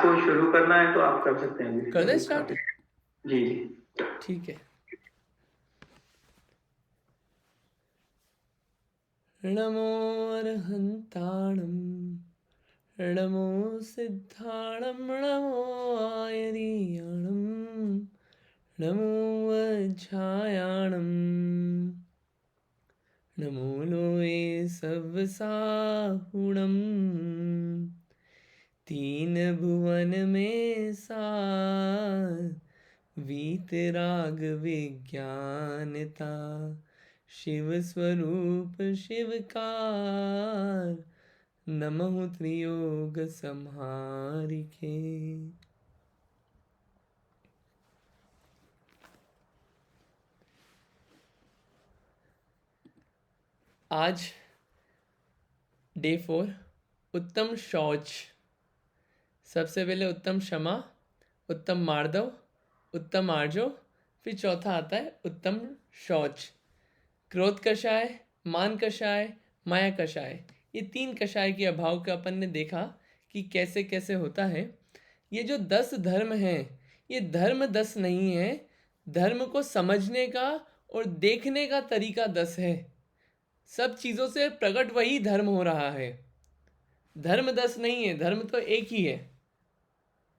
आपको शुरू करना है तो आप कर सकते हैं। कर दे स्टार्ट। जी जी ठीक है। नमो अरहंताणं नमो सिद्धाणं नमो आयर्याणं नमो वज्रायाणं नमो लोये सवसाहुणं तीन भुवन में सार वीतराग विज्ञानता शिव स्वरूप शिवकार नमः त्रियोग संहारिके। आज डे 4 उत्तम शौच। सबसे पहले उत्तम क्षमा, उत्तम मार्दव, उत्तम आर्जव, फिर चौथा आता है उत्तम शौच। क्रोध कषाय, मान कषाय, माया कषाय, ये 3 कषाय के अभाव का अपन ने देखा कि कैसे कैसे होता है। ये जो 10 धर्म हैं, ये धर्म 10 नहीं है, धर्म को समझने का और देखने का तरीका 10 है। सब चीज़ों से प्रकट वही धर्म हो रहा है। धर्म 10 नहीं है, धर्म तो एक ही है,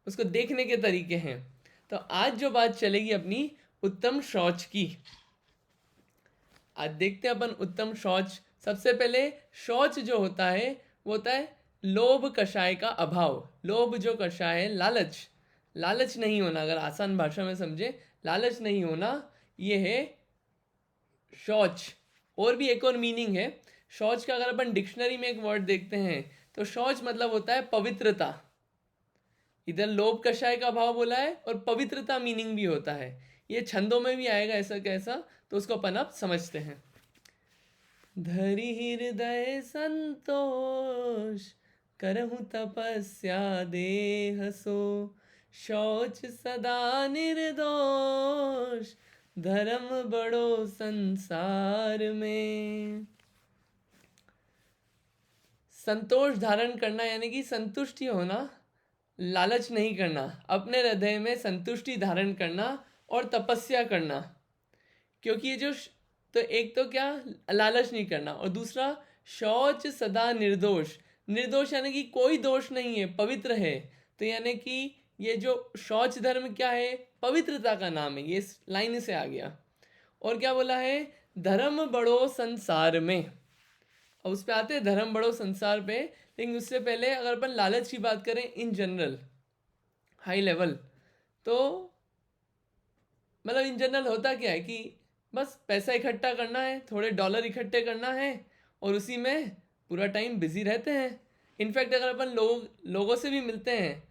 उसको देखने के तरीके हैं। तो आज जो बात चलेगी अपनी उत्तम शौच की। आज देखते हैं अपन उत्तम शौच। सबसे पहले शौच जो होता है वो होता है लोभ कषाय का अभाव। लोभ जो कषाय है, लालच, लालच नहीं होना, अगर आसान भाषा में समझे, लालच नहीं होना, ये है शौच। और भी एक और मीनिंग है शौच का। अगर अपन डिक्शनरी में एक वर्ड देखते हैं तो शौच मतलब होता है पवित्रता। इधर लोभ कषाय का भाव बोला है और पवित्रता मीनिंग भी होता है। ये छंदों में भी आएगा ऐसा कैसा, तो उसको अपन अब समझते हैं। धरि हृदय संतोष करहु तपस्या देह सो शौच सदा निर्दोष धर्म बड़ो संसार में। संतोष धारण करना यानी कि संतुष्टि होना, लालच नहीं करना, अपने हृदय में संतुष्टि धारण करना और तपस्या करना। क्योंकि ये जो तो एक तो क्या, लालच नहीं करना, और दूसरा शौच सदा निर्दोष। निर्दोष यानी कि कोई दोष नहीं है, पवित्र है। तो यानी कि ये जो शौच धर्म क्या है, पवित्रता का नाम है। ये लाइन से आ गया। और क्या बोला है, धर्म बड़ो संसार में। अब उस पे आते हैं धर्म बड़ो संसार पे। लेकिन उससे पहले अगर अपन लालच की बात करें इन जनरल, हाई लेवल, तो मतलब इन जनरल होता क्या है कि बस पैसा इकट्ठा करना है, थोड़े डॉलर इकट्ठे करना है और उसी में पूरा टाइम बिजी रहते हैं। इनफैक्ट अगर अपन लोगों से भी मिलते हैं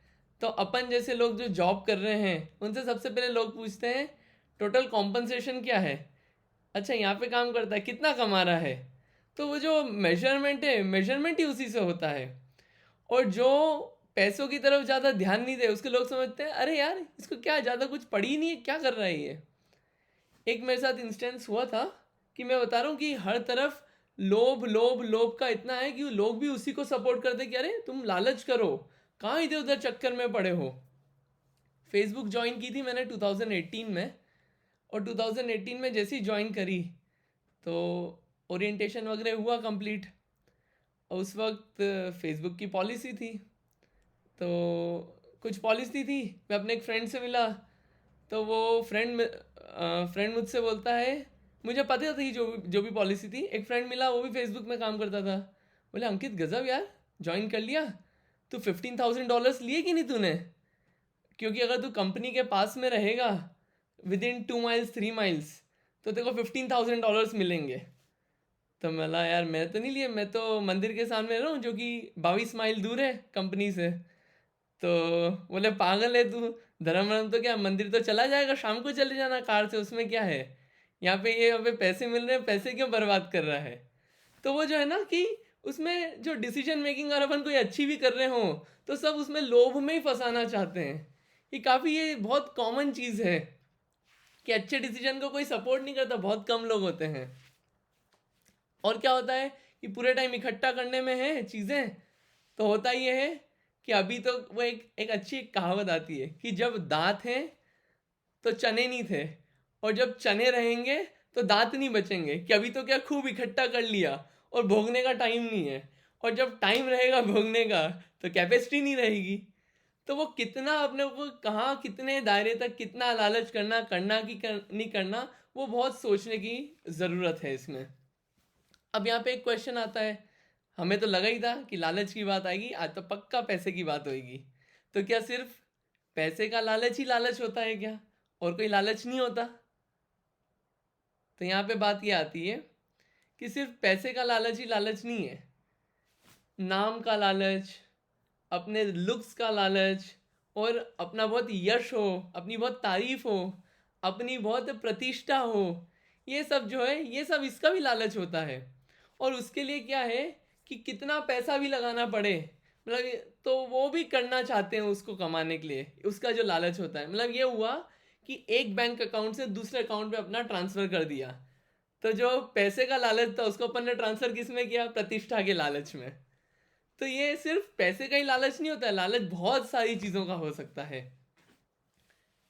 तो अपन जैसे लोग जो जॉब कर रहे हैं उनसे सबसे पहले लोग पूछते हैं टोटल कॉम्पनसेशन क्या है। अच्छा, यहाँ पे काम करता है, कितना कमा रहा है। तो वो जो मेजरमेंट है, मेजरमेंट ही उसी से होता है। और जो पैसों की तरफ ज़्यादा ध्यान नहीं दे उसके लोग समझते हैं अरे यार इसको क्या ज़्यादा कुछ पड़ी नहीं है, क्या कर रहा है ये। एक मेरे साथ इंस्टेंस हुआ था कि मैं बता रहा हूँ कि हर तरफ लोभ लोभ लोभ का इतना है कि लोग भी उसी को सपोर्ट करते कि अरे तुम लालच करो, कहाँ इधर उधर चक्कर में पड़े हो। फेसबुक ज्वाइन की थी मैंने 2018 में, और 2018 में जैसे ही ज्वाइन करी तो ओरिएंटेशन वगैरह हुआ कंप्लीट। उस वक्त फेसबुक की पॉलिसी थी, तो कुछ पॉलिसी थी। मैं अपने एक फ्रेंड से मिला तो वो फ्रेंड मुझसे बोलता है, मुझे पता थी जो भी पॉलिसी थी। एक फ्रेंड मिला वो भी फेसबुक में काम करता था, बोले अंकित गजब यार, ज्वाइन कर लिया तो $15,000 लिए कि नहीं तूने। क्योंकि अगर तू कंपनी के पास में रहेगा विद इन 2 माइल्स 3 माइल्स तो तेरे को $15,000 मिलेंगे। तो मैं बोला यार मैं तो नहीं लिए, मैं तो मंदिर के सामने रहा हूँ जो कि 22 माइल दूर है कंपनी से। तो बोले पागल है तू, धर्म तो क्या, मंदिर तो चला जाएगा, शाम को चले जाना कार से, उसमें क्या है। यहाँ पे पैसे मिल रहे हैं, पैसे क्यों बर्बाद कर रहा है। तो वो जो है ना कि उसमें जो डिसीजन मेकिंग अगर अपन कोई अच्छी भी कर रहे हो तो सब उसमें लोभ में ही फंसाना चाहते हैं। ये बहुत कॉमन चीज़ है कि अच्छे डिसीजन को कोई सपोर्ट नहीं करता, बहुत कम लोग होते हैं। और क्या होता है कि पूरे टाइम इकट्ठा करने में है चीज़ें, तो होता ये है कि अभी तो वो एक अच्छी कहावत आती है कि जब दांत हैं तो चने नहीं थे, और जब चने रहेंगे तो दांत नहीं बचेंगे, कि अभी तो क्या खूब इकट्ठा कर लिया और भोगने का टाइम नहीं है, और जब टाइम रहेगा भोगने का तो कैपेसिटी नहीं रहेगी। तो वो कितना अपने को कहाँ कितने दायरे तक कितना लालच करना नहीं करना, वो बहुत सोचने की ज़रूरत है इसमें। अब यहाँ पे एक क्वेश्चन आता है, हमें तो लगा ही था कि लालच की बात आएगी, आज तो पक्का पैसे की बात होगी। तो क्या सिर्फ पैसे का लालच ही लालच होता है क्या, और कोई लालच नहीं होता? तो यहाँ पे बात ये आती है कि सिर्फ पैसे का लालच ही लालच नहीं है, नाम का लालच, अपने लुक्स का लालच, और अपना बहुत यश हो, अपनी बहुत तारीफ हो, अपनी बहुत प्रतिष्ठा हो, ये सब जो है ये सब इसका भी लालच होता है। और उसके लिए क्या है कि कितना पैसा भी लगाना पड़े, मतलब तो वो भी करना चाहते हैं उसको कमाने के लिए, उसका जो लालच होता है। मतलब ये हुआ कि एक बैंक अकाउंट से दूसरे अकाउंट में अपना ट्रांसफ़र कर दिया, तो जो पैसे का लालच था उसको अपन ने ट्रांसफ़र किस में किया, प्रतिष्ठा के लालच में। तो ये सिर्फ पैसे का ही लालच नहीं होता है, लालच बहुत सारी चीज़ों का हो सकता है।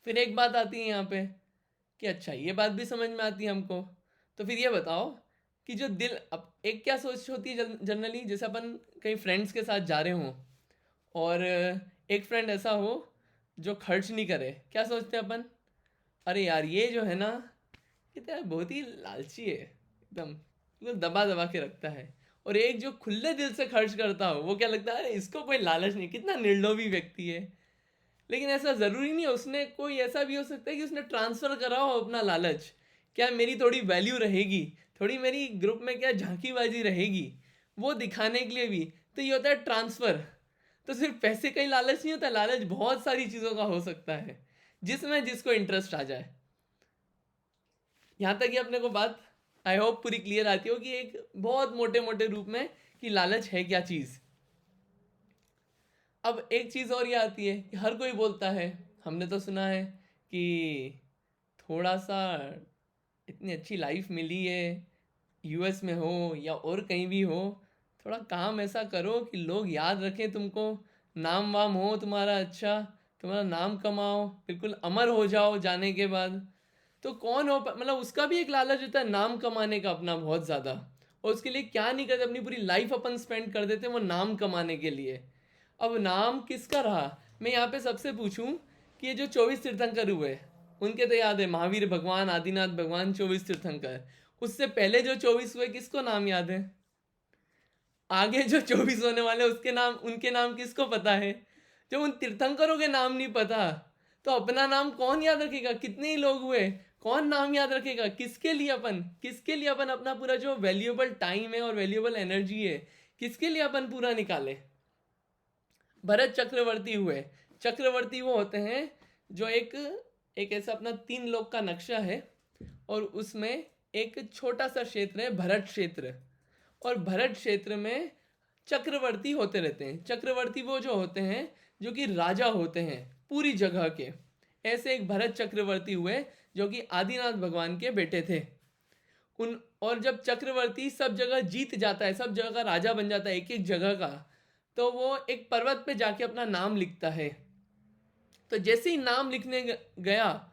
फिर एक बात आती है यहाँ पे कि अच्छा ये बात भी समझ में आती है हमको, तो फिर ये बताओ कि जो दिल, अब एक क्या सोच होती है जनरली, जैसे अपन कहीं फ्रेंड्स के साथ जा रहे हों और एक फ्रेंड ऐसा हो जो खर्च नहीं करे, क्या सोचते हैं अपन, अरे यार ये जो है ना, ये तो यार बहुत ही लालची है, एकदम बिल्कुल दबा दबा के रखता है। और एक जो खुले दिल से खर्च करता हो, वो क्या लगता है, अरे इसको कोई लालच नहीं, कितना निर्लोभी व्यक्ति है। लेकिन ऐसा ज़रूरी नहीं है, उसने कोई ऐसा भी हो सकता है कि उसने ट्रांसफ़र करा हो अपना लालच, क्या मेरी थोड़ी वैल्यू रहेगी, थोड़ी मेरी ग्रुप में क्या झांकीबाजी रहेगी, वो दिखाने के लिए भी। तो ये होता है ट्रांसफ़र। तो सिर्फ पैसे का ही लालच नहीं होता, लालच बहुत सारी चीज़ों का हो सकता है, जिसमें जिसको इंटरेस्ट आ जाए। यहाँ तक ही अपने को बात आई होप पूरी क्लियर आती हो कि एक बहुत मोटे मोटे रूप में कि लालच है क्या चीज़। अब एक चीज़ और ये आती है कि हर कोई बोलता है, हमने तो सुना है कि थोड़ा सा इतनी अच्छी लाइफ मिली है, यूएस में हो या और कहीं भी हो, थोड़ा काम ऐसा करो कि लोग याद रखें तुमको, नाम वाम हो तुम्हारा अच्छा, तुम्हारा नाम कमाओ, बिल्कुल अमर हो जाओ जाने के बाद। तो कौन हो मतलब उसका भी एक लालच होता है नाम कमाने का अपना बहुत ज़्यादा, और उसके लिए क्या नहीं करते, अपनी पूरी लाइफ अपन स्पेंड कर देते हैं वो नाम कमाने के लिए। अब नाम किसका रहा, मैं यहाँ पे सबसे पूछूं कि ये जो 24 तीर्थंकर हुए, उनके तो याद है महावीर भगवान, आदिनाथ भगवान, 24 तीर्थंकर। उससे पहले जो 24 हुए किसको नाम याद है, आगे जो 24 होने वाले उसके नाम, उनके नाम किसको पता है? जब उन तीर्थंकरों के नाम नहीं पता तो अपना नाम कौन याद रखेगा, कितने ही लोग हुए, कौन नाम याद रखेगा, किसके लिए अपन अपना पूरा जो वैल्यूएबल टाइम है और वैल्यूएबल एनर्जी है, किसके लिए अपन पूरा निकाले? भरत चक्रवर्ती हुए, चक्रवर्ती वो होते हैं जो एक एक ऐसा अपना 3 लोक का नक्शा है, और उसमें एक छोटा सा क्षेत्र है भरत क्षेत्र, और भरत क्षेत्र में चक्रवर्ती होते रहते हैं। चक्रवर्ती वो जो होते हैं जो कि राजा होते हैं पूरी जगह के। ऐसे एक भरत चक्रवर्ती हुए जो कि आदिनाथ भगवान के बेटे थे। उन और जब चक्रवर्ती सब जगह जीत जाता है, सब जगह का राजा बन जाता है एक एक जगह का, तो वो एक पर्वत पे जाके अपना नाम लिखता है। तो जैसे ही नाम लिखने गया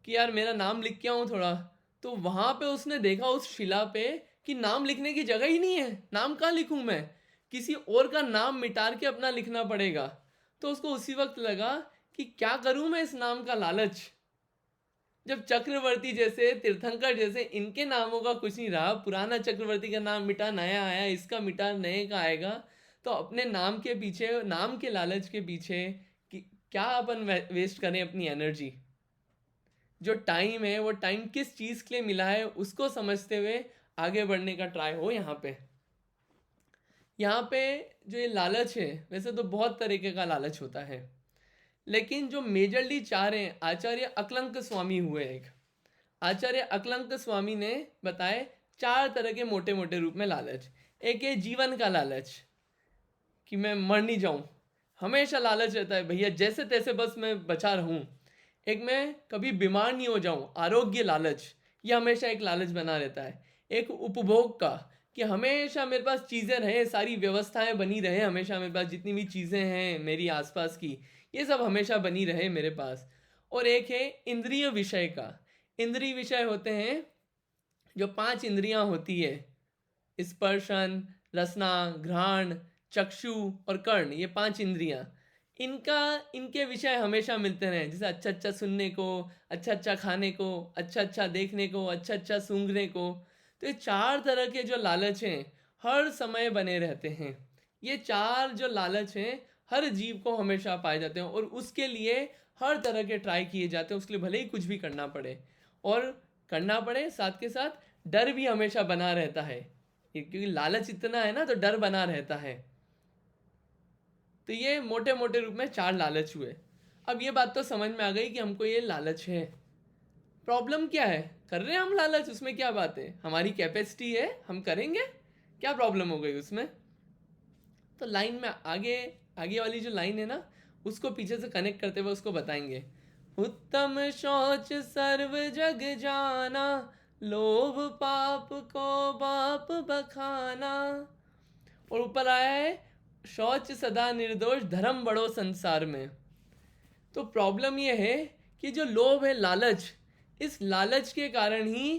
कि यार मेरा नाम लिख के आऊँ थोड़ा, तो वहाँ पे उसने देखा उस शिला पे कि नाम लिखने की जगह ही नहीं है, नाम कहाँ लिखूँ मैं, किसी और का नाम मिटा के अपना लिखना पड़ेगा। तो उसको उसी वक्त लगा कि क्या करूँ मैं इस नाम का लालच, जब चक्रवर्ती जैसे तीर्थंकर जैसे इनके नामों का कुछ नहीं रहा, पुराना चक्रवर्ती का नाम मिटा नया आया, इसका मिटा नए का आएगा, तो अपने नाम के पीछे, नाम के लालच के पीछे कि क्या अपन वेस्ट करें अपनी एनर्जी, जो टाइम है वो टाइम किस चीज़ के लिए मिला है उसको समझते हुए आगे बढ़ने का ट्राई हो। यहाँ पे जो ये लालच है, वैसे तो बहुत तरीके का लालच होता है, लेकिन जो मेजरली चाह रहे हैं, आचार्य अकलंक स्वामी हुए एक, आचार्य अकलंक स्वामी ने बताए 4 तरह के मोटे मोटे रूप में लालच। एक है जीवन का लालच कि मैं मर नहीं जाऊं, हमेशा लालच रहता है भैया जैसे तैसे बस मैं बचा रहूं। एक मैं कभी बीमार नहीं हो जाऊं, आरोग्य लालच, ये हमेशा एक लालच बना रहता है। एक उपभोग का कि हमेशा मेरे पास चीज़ें रहे, सारी व्यवस्थाएं बनी रहे, हमेशा मेरे पास जितनी भी चीज़ें हैं मेरी आसपास की, ये सब हमेशा बनी रहे मेरे पास। और एक है इंद्रिय विषय का। इंद्रिय विषय होते हैं जो 5 इंद्रियां होती है, स्पर्शन, रसना, घ्राण, चक्षु और कर्ण, ये 5 इंद्रियां, इनका इनके विषय हमेशा मिलते रहे। जैसे अच्छा अच्छा सुनने को, अच्छा अच्छा खाने को, अच्छा अच्छा देखने को, अच्छा अच्छा सूंघने को। तो ये 4 तरह के जो लालच हैं हर समय बने रहते हैं। ये 4 जो लालच हैं हर जीव को हमेशा पाए जाते हैं, और उसके लिए हर तरह के ट्राई किए जाते हैं। उसके लिए भले ही कुछ भी करना पड़े, और करना पड़े साथ के साथ डर भी हमेशा बना रहता है, क्योंकि लालच इतना है ना, तो डर बना रहता है। तो ये मोटे मोटे रूप में 4 लालच हुए। अब ये बात तो समझ में आ गई कि हमको ये लालच है। प्रॉब्लम क्या है? कर रहे हैं हम लालच, उसमें क्या बात है? हमारी कैपेसिटी है, हम करेंगे, क्या प्रॉब्लम हो गई उसमें? तो लाइन में आगे आगे वाली जो लाइन है ना, उसको पीछे से कनेक्ट करते हुए उसको बताएंगे। उत्तम शौच सर्व जग जाना, लोभ पाप को बाप बखाना। और ऊपर आया है शौच सदा निर्दोष, धर्म बड़ो संसार में। तो प्रॉब्लम ये है कि जो लोभ है, लालच, इस लालच के कारण ही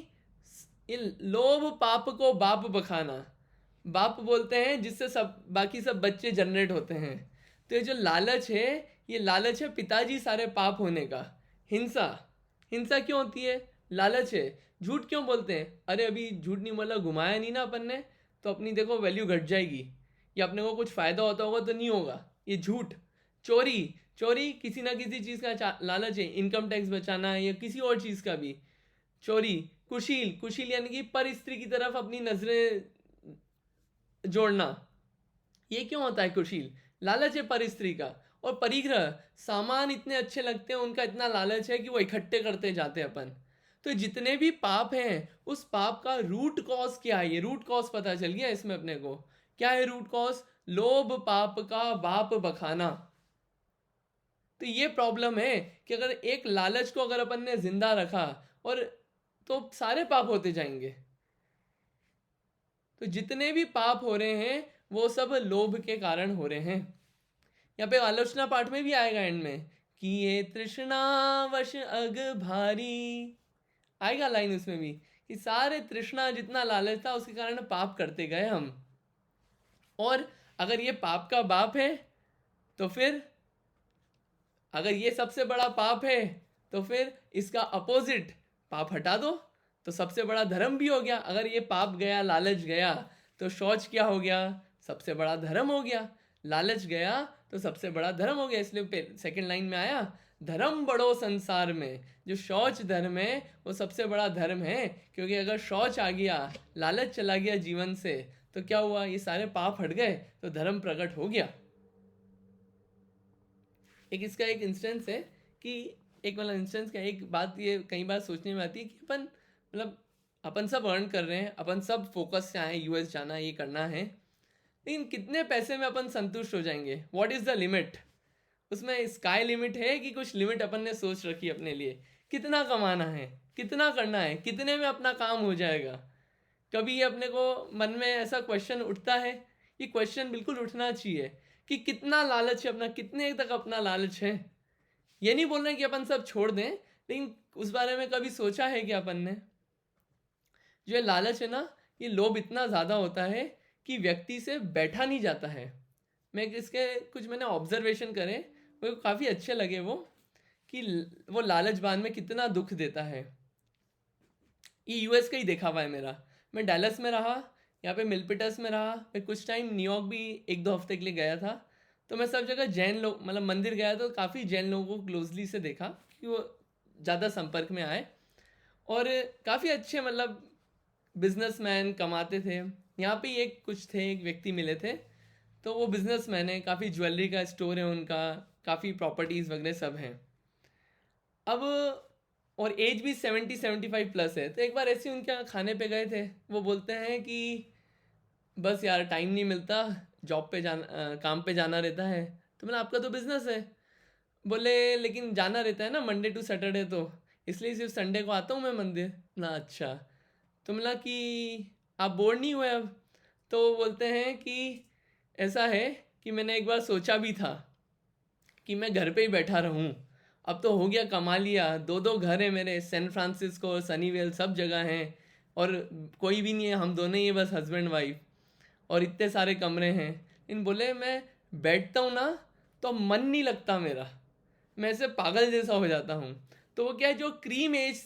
ये लोभ पाप को बाप बखाना, बाप बोलते हैं जिससे सब बाकी सब बच्चे जनरेट होते हैं। तो ये जो लालच है, ये लालच है पिताजी सारे पाप होने का। हिंसा, हिंसा क्यों होती है? लालच है। झूठ क्यों बोलते हैं? अरे अभी झूठ नहीं बोला, घुमाया नहीं ना अपन ने, तो अपनी देखो वैल्यू घट जाएगी, या अपने को कुछ फायदा होता होगा तो नहीं होगा, ये झूठ। चोरी, चोरी किसी ना किसी चीज़ का लालच है, इनकम टैक्स बचाना है या किसी और चीज़ का भी चोरी। कुशील, कुशील यानी कि पर स्त्री की तरफ अपनी नजरें जोड़ना, ये क्यों होता है कुशील? लालच है पर स्त्री का। और परिग्रह, सामान इतने अच्छे लगते हैं, उनका इतना लालच है कि वो इकट्ठे करते जाते हैं अपन। तो जितने भी पाप हैं, उस पाप का रूट कॉज क्या है? ये रूट कॉज पता चल गया इसमें अपने को। क्या है रूट कॉज? लोभ पाप का बाप बखाना। तो ये प्रॉब्लम है कि अगर एक लालच को अगर अपन ने जिंदा रखा, और तो सारे पाप होते जाएंगे। तो जितने भी पाप हो रहे हैं वो सब लोभ के कारण हो रहे हैं। यहाँ पे आलोचना पाठ में भी आएगा एंड में कि ये तृष्णा वश अग भारी, आएगा लाइन उसमें भी कि सारे तृष्णा जितना लालच था उसके कारण पाप करते गए हम। और अगर ये पाप का बाप है, तो फिर अगर ये सबसे बड़ा पाप है, तो फिर इसका अपोजिट पाप हटा दो, तो सबसे बड़ा धर्म भी हो गया। अगर ये पाप गया, लालच गया, तो शौच क्या हो गया? सबसे बड़ा धर्म हो गया। लालच गया तो सबसे बड़ा धर्म हो गया। इसलिए सेकंड लाइन में आया, धर्म बड़ो संसार में। जो शौच धर्म है वो सबसे बड़ा धर्म है, क्योंकि अगर शौच आ गया, लालच चला गया जीवन से, तो क्या हुआ? ये सारे पाप हट गए, तो धर्म प्रकट हो गया। एक इसका एक इंस्टेंस है कि एक वाला इंस्टेंस का एक बात ये कई बार सोचने में आती है कि अपन मतलब अपन सब अर्न कर रहे हैं, अपन सब फोकस से आए, यूएस जाना, ये करना है, लेकिन कितने पैसे में अपन संतुष्ट हो जाएंगे? What is the limit? उसमें स्काई लिमिट है कि कुछ लिमिट अपन ने सोच रखी है अपने लिए? कितना कमाना है, कितना करना है, कितने में अपना काम हो जाएगा? कभी ये अपने को मन में ऐसा क्वेश्चन उठता है? ये क्वेश्चन बिल्कुल उठना चाहिए कि कितना लालच है अपना, कितने तक अपना लालच है। ये नहीं बोल रहे कि अपन सब छोड़ दें, लेकिन उस बारे में कभी सोचा है कि अपन ने? जो ये लालच है ना, ये लोभ इतना ज़्यादा होता है कि व्यक्ति से बैठा नहीं जाता है। मैं इसके कुछ मैंने ऑब्जर्वेशन करे, मुझे काफ़ी अच्छे लगे वो, कि वो लालच बाद में कितना दुख देता है। ये यूएस का ही देखा हुआ है मेरा। मैं डैलस में रहा, यहाँ पे मिलपिटस में रहा, मैं कुछ टाइम न्यूयॉर्क भी 1-2 हफ्ते के लिए गया था। तो मैं सब जगह जैन लोग, मतलब मंदिर गया तो काफ़ी जैन लोगों को क्लोजली से देखा कि वो ज़्यादा संपर्क में आए, और काफ़ी अच्छे मतलब बिजनेसमैन कमाते थे। यहाँ पे एक कुछ थे, एक व्यक्ति मिले थे, तो वो बिजनेसमैन है, काफ़ी ज्वेलरी का स्टोर है उनका, काफ़ी प्रॉपर्टीज़ वगैरह सब हैं। अब और एज भी 70-75 प्लस है। तो एक बार ऐसे उनके यहाँ खाने पे गए थे, वो बोलते हैं कि बस यार टाइम नहीं मिलता, जॉब पे जाना, काम पे जाना रहता है। तो मैंने, आपका तो बिजनेस है। बोले लेकिन जाना रहता है ना मंडे टू सैटरडे, तो इसलिए सिर्फ संडे को आता हूँ मैं मंदिर ना। अच्छा। तो मिला कि आप बोर नहीं हुए अब? तो वो बोलते हैं कि ऐसा है कि मैंने एक बार सोचा भी था कि मैं घर पे ही बैठा रहूं। अब तो हो गया, कमा लिया, 2 घर हैं मेरे, सैन फ्रांसिस्को, सनीवेल, सब जगह हैं, और कोई भी नहीं है, हम दोनों ही है बस, हस्बैंड वाइफ, और इतने सारे कमरे हैं। इन बोले मैं बैठता हूँ ना तो मन नहीं लगता मेरा, मैं ऐसे पागल जैसा हो जाता हूँ। तो वो क्या है, जो क्रीम एज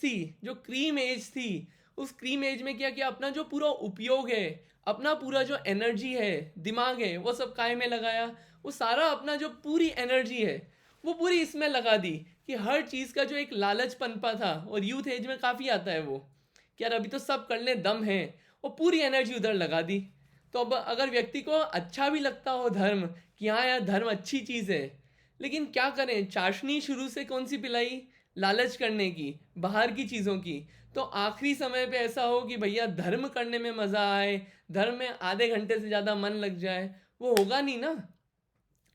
थी, उस क्रीम एज में क्या किया, अपना जो पूरा उपयोग है, अपना पूरा जो एनर्जी है, दिमाग है, वो सब काय में लगाया। वो सारा अपना जो पूरी एनर्जी है वो पूरी इसमें लगा दी कि हर चीज़ का जो एक लालच पनपा था, और यूथ एज में काफ़ी आता है वो, कि यार अभी तो सब करने दम है, वो पूरी एनर्जी उधर लगा दी। तो अब अगर व्यक्ति को अच्छा भी लगता हो धर्म, कि हाँ यार धर्म अच्छी चीज़ है, लेकिन क्या करें, चाशनी शुरू से कौन सी पिलाई, लालच करने की, बाहर की चीज़ों की। तो आखिरी समय पे ऐसा हो कि भैया धर्म करने में मज़ा आए, धर्म में आधे घंटे से ज़्यादा मन लग जाए, वो होगा नहीं ना।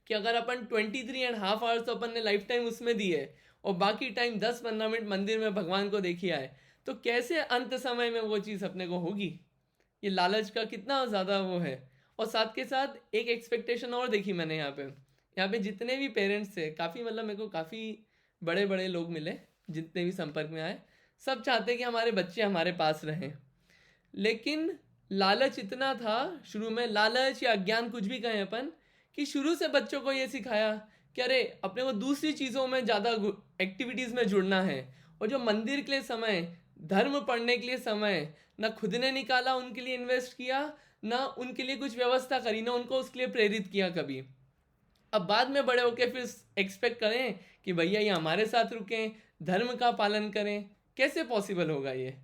कि अगर अपन 23.5 आवर्स तो अपन ने लाइफ टाइम उसमें दी है, और बाकी टाइम 10-15 मिनट मंदिर में भगवान को देखी आए, तो कैसे अंत समय में वो चीज़ अपने को होगी। ये लालच का कितना ज़्यादा वो है। और साथ के साथ एक एक्सपेक्टेशन और देखी मैंने यहाँ पे जितने भी पेरेंट्स थे, काफ़ी मतलब मेरे को काफ़ी बड़े बड़े लोग मिले, जितने भी संपर्क में आए, सब चाहते कि हमारे बच्चे हमारे पास रहें। लेकिन लालच इतना था शुरू में, लालच या अज्ञान कुछ भी कहें अपन, कि शुरू से बच्चों को ये सिखाया कि अरे अपने को दूसरी चीज़ों में ज़्यादा एक्टिविटीज़ में जुड़ना है, और जो मंदिर के लिए समय, धर्म पढ़ने के लिए समय, ना खुद ने निकाला उनके लिए इन्वेस्ट किया, ना उनके लिए कुछ व्यवस्था करी, ना उनको उसके लिए प्रेरित किया कभी। अब बाद में बड़े होके फिर एक्सपेक्ट करें कि भैया ये हमारे साथ रुकें, धर्म का पालन करें, कैसे पॉसिबल होगा ये।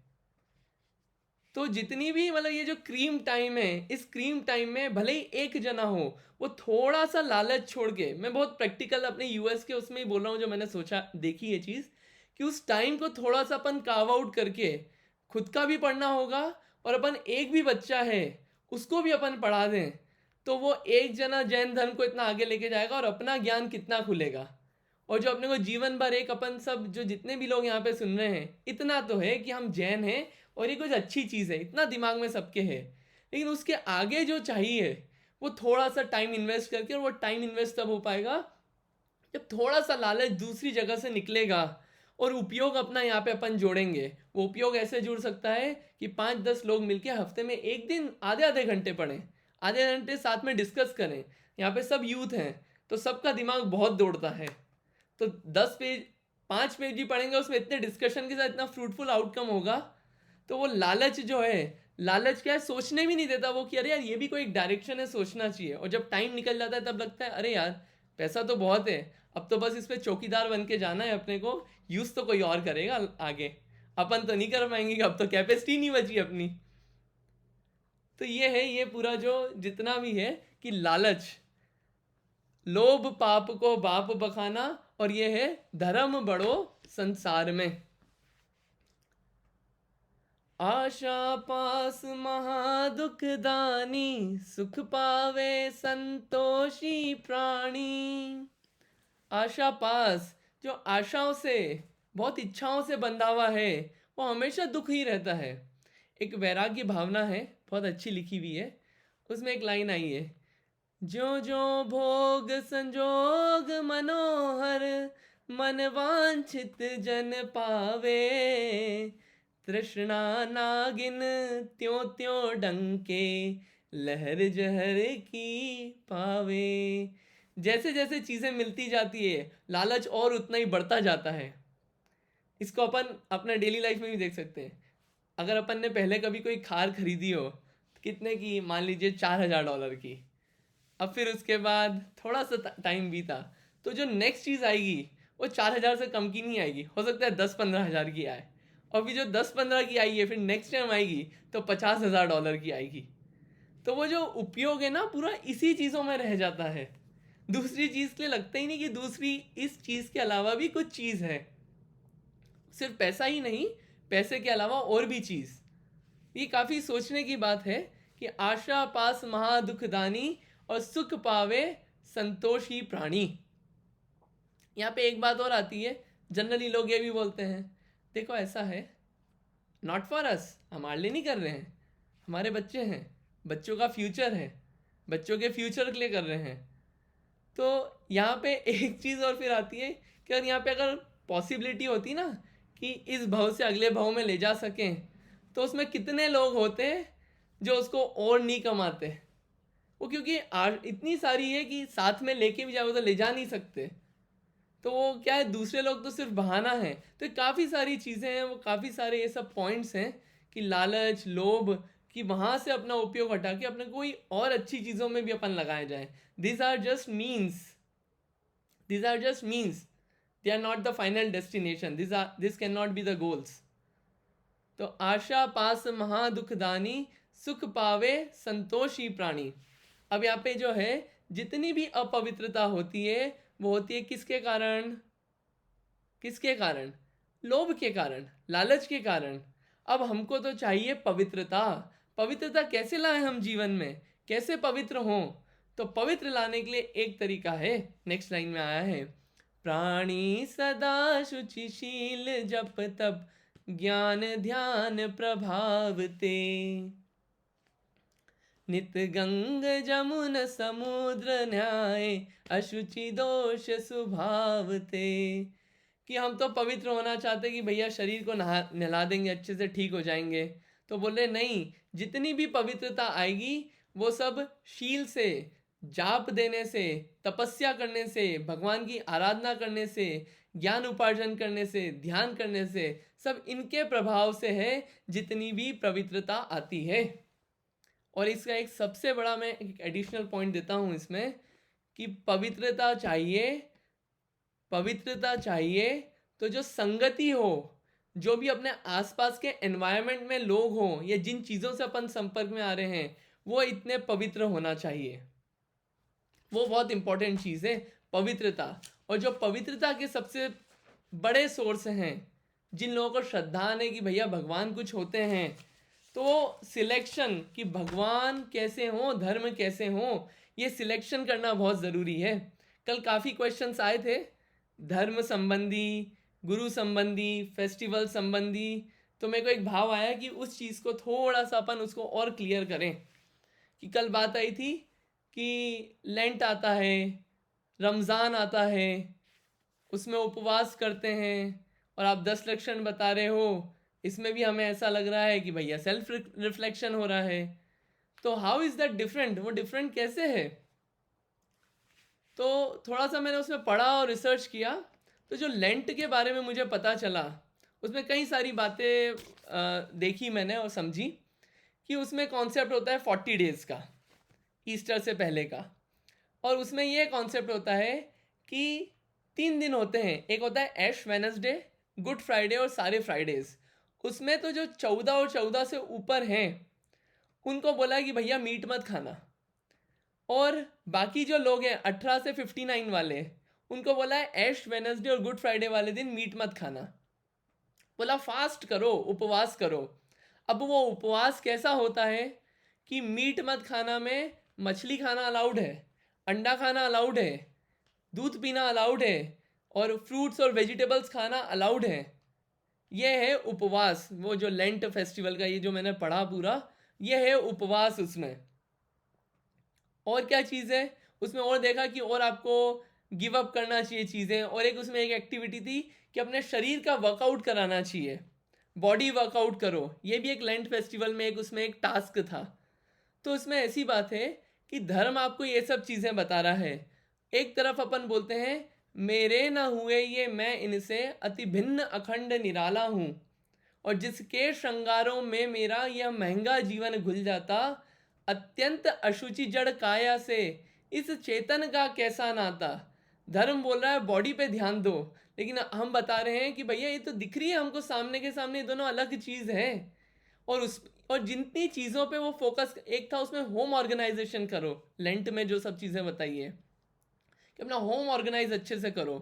तो जितनी भी मतलब ये जो क्रीम टाइम है, इस क्रीम टाइम में भले ही एक जना हो, वो थोड़ा सा लालच छोड़ के, मैं बहुत प्रैक्टिकल अपने यूएस के उसमें ही बोल रहा हूँ, जो मैंने सोचा देखी ये चीज़, कि उस टाइम को थोड़ा सा अपन कार्व आउट करके खुद का भी पढ़ना होगा, और अपन एक भी बच्चा है उसको भी अपन पढ़ा दें, तो वो एक जना जैन धर्म को इतना आगे लेके जाएगा, और अपना ज्ञान कितना खुलेगा। और जो अपने को जीवन भर, एक अपन सब जो जितने भी लोग यहाँ पे सुन रहे हैं, इतना तो है कि हम जैन हैं और ये कुछ अच्छी चीज़ है, इतना दिमाग में सबके है, लेकिन उसके आगे जो चाहिए वो थोड़ा सा टाइम इन्वेस्ट करके, और वो टाइम इन्वेस्ट तब हो पाएगा जब थोड़ा सा लालच दूसरी जगह से निकलेगा, और उपयोग अपना यहाँ पे अपन जोड़ेंगे। वो उपयोग ऐसे जुड़ सकता है कि 5-10 लोग मिलके हफ्ते में एक दिन आधे आधे घंटे पढ़ें, आधे घंटे साथ में डिस्कस करें। यहाँ पे सब यूथ हैं, तो सबका दिमाग बहुत दौड़ता है, तो 10 पेज, 5 पेज भी पढ़ेंगे, उसमें इतने डिस्कशन के साथ इतना फ्रूटफुल आउटकम होगा। तो वो लालच जो है, लालच क्या है, सोचने भी नहीं देता वो, कि अरे यार ये भी कोई एक डायरेक्शन है, सोचना चाहिए। और जब टाइम निकल जाता है तब लगता है अरे यार पैसा तो बहुत है, अब तो बस इस पे चौकीदार बन के जाना है अपने को, यूज़ तो कोई और करेगा आगे, अपन तो नहीं कर पाएंगे, अब तो कैपेसिटी नहीं बची अपनी। तो ये है, ये पूरा जो जितना भी है कि लालच, लोभ पाप को बाप बखाना, और ये है धर्म बड़ो संसार में। आशा पास महादुख दानी, सुख पावे संतोषी प्राणी। आशा पास, जो आशाओं से, बहुत इच्छाओं से बंधा हुआ है, वो हमेशा दुख ही रहता है। एक वैराग्य भावना है, बहुत अच्छी लिखी हुई है, उसमें एक लाइन आई है, जो जो भोग संजोग मनोहर, मन वांछित जन पावे, तृष्णा नागिन त्यों त्यों डंके, लहर जहर की पावे। जैसे जैसे चीज़ें मिलती जाती है, लालच और उतना ही बढ़ता जाता है। इसको अपन अपना डेली लाइफ में भी देख सकते हैं। अगर अपन ने पहले कभी कोई कार खरीदी हो, कितने की, मान लीजिए $4,000 की, अब फिर उसके बाद थोड़ा सा टाइम बीता, तो जो नेक्स्ट चीज़ आएगी वो 4,000 से कम की नहीं आएगी, हो सकता है 10-15 हज़ार की आए, और भी जो 10-15 की आई है फिर नेक्स्ट टाइम आएगी तो $50,000 की आएगी। तो वो जो उपयोग है ना पूरा इसी चीज़ों में रह जाता है, दूसरी चीज़ के लिए लगता ही नहीं कि दूसरी इस चीज़ के अलावा भी कुछ चीज़ है। सिर्फ पैसा ही नहीं, पैसे के अलावा और भी चीज़। ये काफ़ी सोचने की बात है कि आशा पास महादुखदानी, और सुख पावे संतोषी प्राणी। यहाँ पे एक बात और आती है, जनरली लोग ये भी बोलते हैं, देखो ऐसा है, नॉट फॉर अस, हमारे लिए नहीं कर रहे हैं, हमारे बच्चे हैं, बच्चों का फ्यूचर है, बच्चों के फ्यूचर के लिए कर रहे हैं। तो यहाँ पे एक चीज़ और फिर आती है कि अगर यहाँ पे अगर पॉसिबिलिटी होती ना कि इस भाव से अगले भाव में ले जा सकें, तो उसमें कितने लोग होते हैं जो उसको और नहीं कमाते। वो क्योंकि इतनी सारी है कि साथ में लेके भी जाओ तो ले जा नहीं सकते, तो वो क्या है, दूसरे लोग तो सिर्फ बहाना है। तो काफ़ी सारी चीज़ें हैं, वो काफ़ी सारे ये सब पॉइंट्स हैं कि लालच, लोभ, कि वहाँ से अपना उपयोग हटा के अपने कोई और अच्छी चीज़ों में भी अपन लगाए जाए। This are just means, these are just means, they are not the final destination, this cannot be the goals. तो आशा पास महा दुखदानी, सुख पावे संतोषी प्राणी। अब यहाँ पे जो है जितनी भी अपवित्रता होती है वो होती है किसके कारण, किसके कारण, लोभ के कारण, लालच के कारण। अब हमको तो चाहिए पवित्रता। पवित्रता कैसे लाएं हम जीवन में, कैसे पवित्र हों? तो पवित्र लाने के लिए एक तरीका है, नेक्स्ट लाइन में आया है, प्राणी सदा शुचिशील जप तप ज्ञान ध्यान प्रभाव ते, नित गंग जमुन समुद्र न्याय अशुचि दोष स्वभाव ते। कि हम तो पवित्र होना चाहते कि भैया शरीर को नहला देंगे, अच्छे से ठीक हो जाएंगे। तो बोले नहीं, जितनी भी पवित्रता आएगी वो सब शील से, जाप देने से, तपस्या करने से, भगवान की आराधना करने से, ज्ञान उपार्जन करने से, ध्यान करने से, सब इनके प्रभाव से है जितनी भी पवित्रता आती है। और इसका एक सबसे बड़ा मैं एक एडिशनल पॉइंट देता हूँ इसमें कि पवित्रता चाहिए, पवित्रता चाहिए तो जो संगति हो, जो भी अपने आसपास के एनवायरनमेंट में लोग हों या जिन चीज़ों से अपन संपर्क में आ रहे हैं वो इतने पवित्र होना चाहिए। वो बहुत इंपॉर्टेंट चीज़ है पवित्रता। और जो पवित्रता के सबसे बड़े सोर्स हैं, जिन लोगों को श्रद्धा है कि भैया भगवान कुछ होते हैं, तो सिलेक्शन कि भगवान कैसे हों, धर्म कैसे हों, ये सिलेक्शन करना बहुत ज़रूरी है। कल काफ़ी क्वेश्चंस आए थे धर्म संबंधी, गुरु संबंधी, फेस्टिवल संबंधी। तो मेरे को एक भाव आया कि उस चीज़ को थोड़ा सा अपन उसको और क्लियर करें। कि कल बात आई थी कि लेंट आता है, रमज़ान आता है, उसमें उपवास करते हैं और आप 10 लक्षण बता रहे हो, इसमें भी हमें ऐसा लग रहा है कि भैया सेल्फ रिफ्लेक्शन हो रहा है। तो हाउ इज़ दैट डिफरेंट, वो डिफरेंट कैसे है? तो थोड़ा सा मैंने उसमें पढ़ा और रिसर्च किया, तो जो लेंट के बारे में मुझे पता चला उसमें कई सारी बातें देखी मैंने और समझी कि उसमें कॉन्सेप्ट होता है 40 डेज़ का, ईस्टर से पहले का। और उसमें ये कॉन्सेप्ट होता है कि 3 दिन होते हैं, एक होता है ऐश वेनसडे, गुड फ्राइडे और सारे फ्राइडेज़। उसमें तो जो 14 और 14 से ऊपर हैं उनको बोला कि भैया मीट मत खाना, और बाकी जो लोग हैं 18 से 59 वाले, उनको बोला है ऐश वेनसडे और गुड फ्राइडे वाले दिन मीट मत खाना, बोला फास्ट करो, उपवास करो। अब वो उपवास कैसा होता है कि मीट मत खाना में मछली खाना अलाउड है, अंडा खाना अलाउड है, दूध पीना अलाउड है और फ्रूट्स और वेजिटेबल्स खाना अलाउड है। ये है उपवास। वो जो लेंट फेस्टिवल का ये जो मैंने पढ़ा पूरा, ये है उपवास उसमें। और क्या चीज़ है उसमें, और देखा कि और आपको गिव अप करना चाहिए चीज़ें। और एक उसमें एक एक्टिविटी थी कि अपने शरीर का वर्कआउट कराना चाहिए, बॉडी वर्कआउट करो। ये भी एक लेंट फेस्टिवल में एक उसमें एक टास्क था। तो उसमें ऐसी बात है कि धर्म आपको ये सब चीज़ें बता रहा है। एक तरफ अपन बोलते हैं मेरे न हुए ये मैं इनसे अति भिन्न अखंड निराला हूँ, और जिसके श्रृंगारों में मेरा यह महंगा जीवन घुल जाता, अत्यंत अशुचि जड़ काया से इस चेतन का कैसा नाता। धर्म बोल रहा है बॉडी पे ध्यान दो, लेकिन हम बता रहे हैं कि भैया ये तो दिख रही है हमको सामने के सामने, दोनों अलग चीज़ है। और जितनी चीज़ों पे वो फोकस, एक था उसमें होम ऑर्गेनाइजेशन करो, लेंट में जो सब चीज़ें बताई है कि अपना होम ऑर्गेनाइज अच्छे से करो।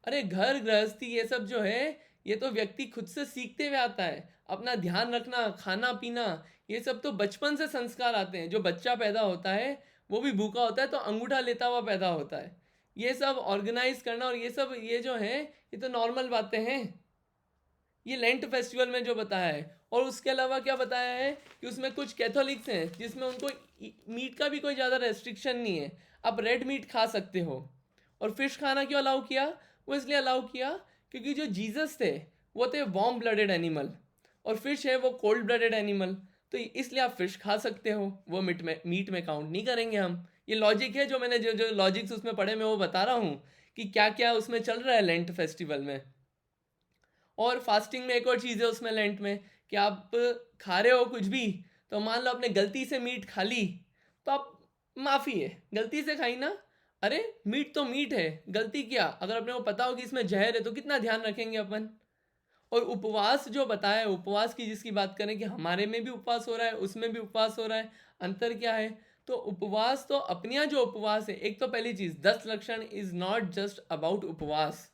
अरे घर गृहस्थी ये सब जो है ये तो व्यक्ति खुद से सीखते हुए आता है। अपना ध्यान रखना, खाना पीना, ये सब तो बचपन से संस्कार आते हैं। जो बच्चा पैदा होता है वो भी भूखा होता है तो अंगूठा लेता हुआ पैदा होता है। ये सब ऑर्गेनाइज करना और ये सब ये जो है ये तो नॉर्मल बातें हैं। ये लेंट फेस्टिवल में जो बताया है। और उसके अलावा क्या बताया है कि उसमें कुछ कैथोलिक्स हैं जिसमें उनको मीट का भी कोई ज़्यादा रेस्ट्रिक्शन नहीं है, आप रेड मीट खा सकते हो। और फिश खाना क्यों अलाउ किया? वो इसलिए अलाउ किया क्योंकि जो जीसस थे वो थे वार्म ब्लडेड एनिमल, और फिश है वो कोल्ड ब्लडेड एनिमल, तो इसलिए आप फिश खा सकते हो, वो मीट में काउंट नहीं करेंगे हम। ये लॉजिक है, जो मैंने जो जो लॉजिक्स उसमें पढ़े मैं वो बता रहा हूँ कि क्या क्या उसमें चल रहा है लेंट फेस्टिवल में। और फास्टिंग में एक और चीज़ है उसमें लेंट में, कि आप खा रहे हो कुछ भी, तो मान लो आपने गलती से मीट खा ली, तो आप माफ़ी है, गलती से खाई ना, अरे मीट तो मीट है, गलती क्या, अगर अपने को पता हो कि इसमें जहर है तो कितना ध्यान रखेंगे अपन। और उपवास जो बताया है, उपवास की जिसकी बात करें कि हमारे में भी उपवास हो रहा है, उसमें भी उपवास हो रहा है, अंतर क्या है? तो उपवास तो अपने यहाँ जो उपवास है, एक तो पहली चीज़ 10 लक्षण इज नॉट जस्ट अबाउट उपवास।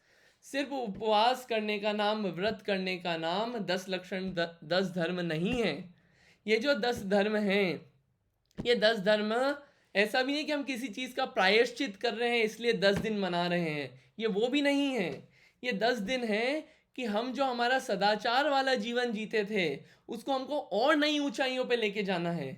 सिर्फ उपवास करने का नाम, व्रत करने का नाम 10 लक्षण 10 धर्म नहीं है। ये जो 10 धर्म हैं, ये 10 धर्म ऐसा भी नहीं कि हम किसी चीज़ का प्रायश्चित कर रहे हैं इसलिए 10 दिन मना रहे हैं, ये वो भी नहीं है। ये 10 दिन है कि हम जो हमारा सदाचार वाला जीवन जीते थे उसको हमको और नई ऊंचाइयों पे लेके जाना है।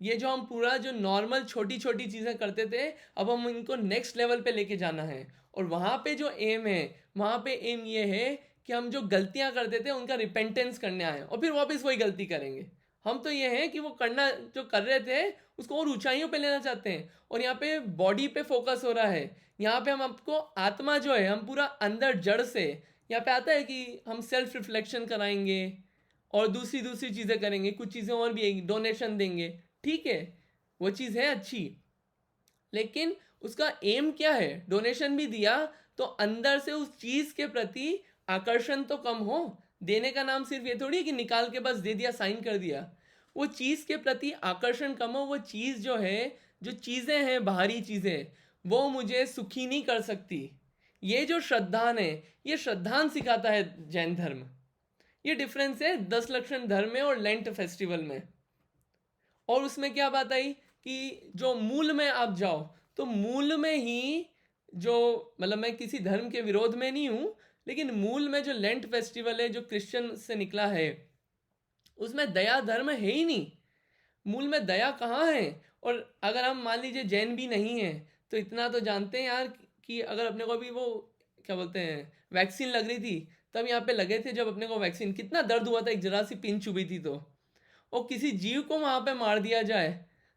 ये जो हम पूरा जो नॉर्मल छोटी छोटी चीज़ें करते थे, अब हम इनको नेक्स्ट लेवल पे लेके जाना है। और वहाँ पे जो एम है, वहाँ पे एम ये है कि हम जो गलतियाँ करते थे उनका रिपेंटेंस करने आए और फिर वापस वही गलती करेंगे। हम तो ये हैं कि वो करना जो कर रहे थे उसको और ऊंचाइयों पे लेना चाहते हैं। और यहाँ पे बॉडी पे फोकस हो रहा है, यहाँ पे हम आपको आत्मा जो है हम पूरा अंदर जड़ से, यहाँ पे आता है कि हम सेल्फ रिफ्लेक्शन कराएंगे और दूसरी दूसरी चीज़ें करेंगे, कुछ चीज़ें और भी डोनेशन देंगे, ठीक है, वो चीज़ है अच्छी, लेकिन उसका एम क्या है? डोनेशन भी दिया तो अंदर से उस चीज़ के प्रति आकर्षण तो कम हो। देने का नाम सिर्फ ये थोड़ी है कि निकाल के बस दे दिया, साइन कर दिया। वो चीज़ के प्रति आकर्षण कम हो, वो चीज़ जो है, जो चीज़ें हैं बाहरी चीज़ें, वो मुझे सुखी नहीं कर सकती। ये जो श्रद्धान है, ये श्रद्धान सिखाता है जैन धर्म। ये डिफरेंस है 10 लक्षण धर्म में और लेंट फेस्टिवल में। और उसमें क्या बात आई कि जो मूल में आप जाओ, तो मूल में ही जो, मतलब मैं किसी धर्म के विरोध में नहीं हूँ, लेकिन मूल में जो लेंट फेस्टिवल है जो क्रिश्चियन से निकला है, उसमें दया धर्म है ही नहीं। मूल में दया कहाँ है? और अगर हम मान लीजिए जैन भी नहीं है, तो इतना तो जानते हैं यार कि अगर अपने को भी वो क्या बोलते हैं वैक्सीन लग रही थी, तब यहाँ पे लगे थे जब अपने को वैक्सीन, कितना दर्द हुआ था, एक जरा सी पिन चुभी थी तो। और किसी जीव को वहां पे मार दिया जाए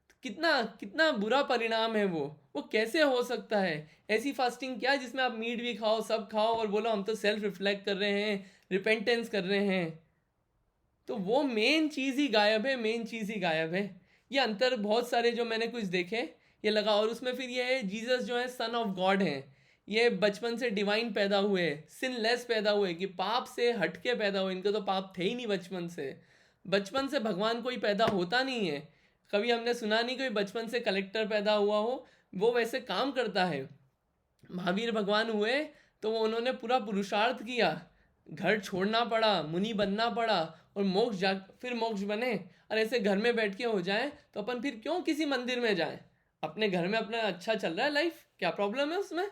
तो कितना कितना बुरा परिणाम है वो कैसे हो सकता है? ऐसी फास्टिंग क्या जिसमें आप मीट भी खाओ, सब खाओ और बोलो हम तो सेल्फ रिफ्लेक्ट कर रहे हैं, रिपेंटेंस कर रहे हैं। तो वो मेन चीज़ ही गायब है, मेन चीज़ ही गायब है। ये अंतर बहुत सारे जो मैंने कुछ देखे ये लगा। और उसमें फिर ये है जीसस जो है सन ऑफ गॉड हैं, ये बचपन से डिवाइन पैदा हुए, सिनलेस पैदा हुए, कि पाप से हटके पैदा हुए, इनके तो पाप थे ही नहीं बचपन से। बचपन से भगवान कोई पैदा होता नहीं है, कभी हमने सुना नहीं कोई बचपन से कलेक्टर पैदा हुआ हो, वो वैसे काम करता है। महावीर भगवान हुए तो वो उन्होंने पूरा पुरुषार्थ किया, घर छोड़ना पड़ा, मुनि बनना पड़ा, और मोक्ष जा फिर मोक्ष बने। और ऐसे घर में बैठ के हो जाए तो अपन फिर क्यों किसी मंदिर में जाएं? अपने घर में अपना अच्छा चल रहा है लाइफ, क्या प्रॉब्लम है उसमें?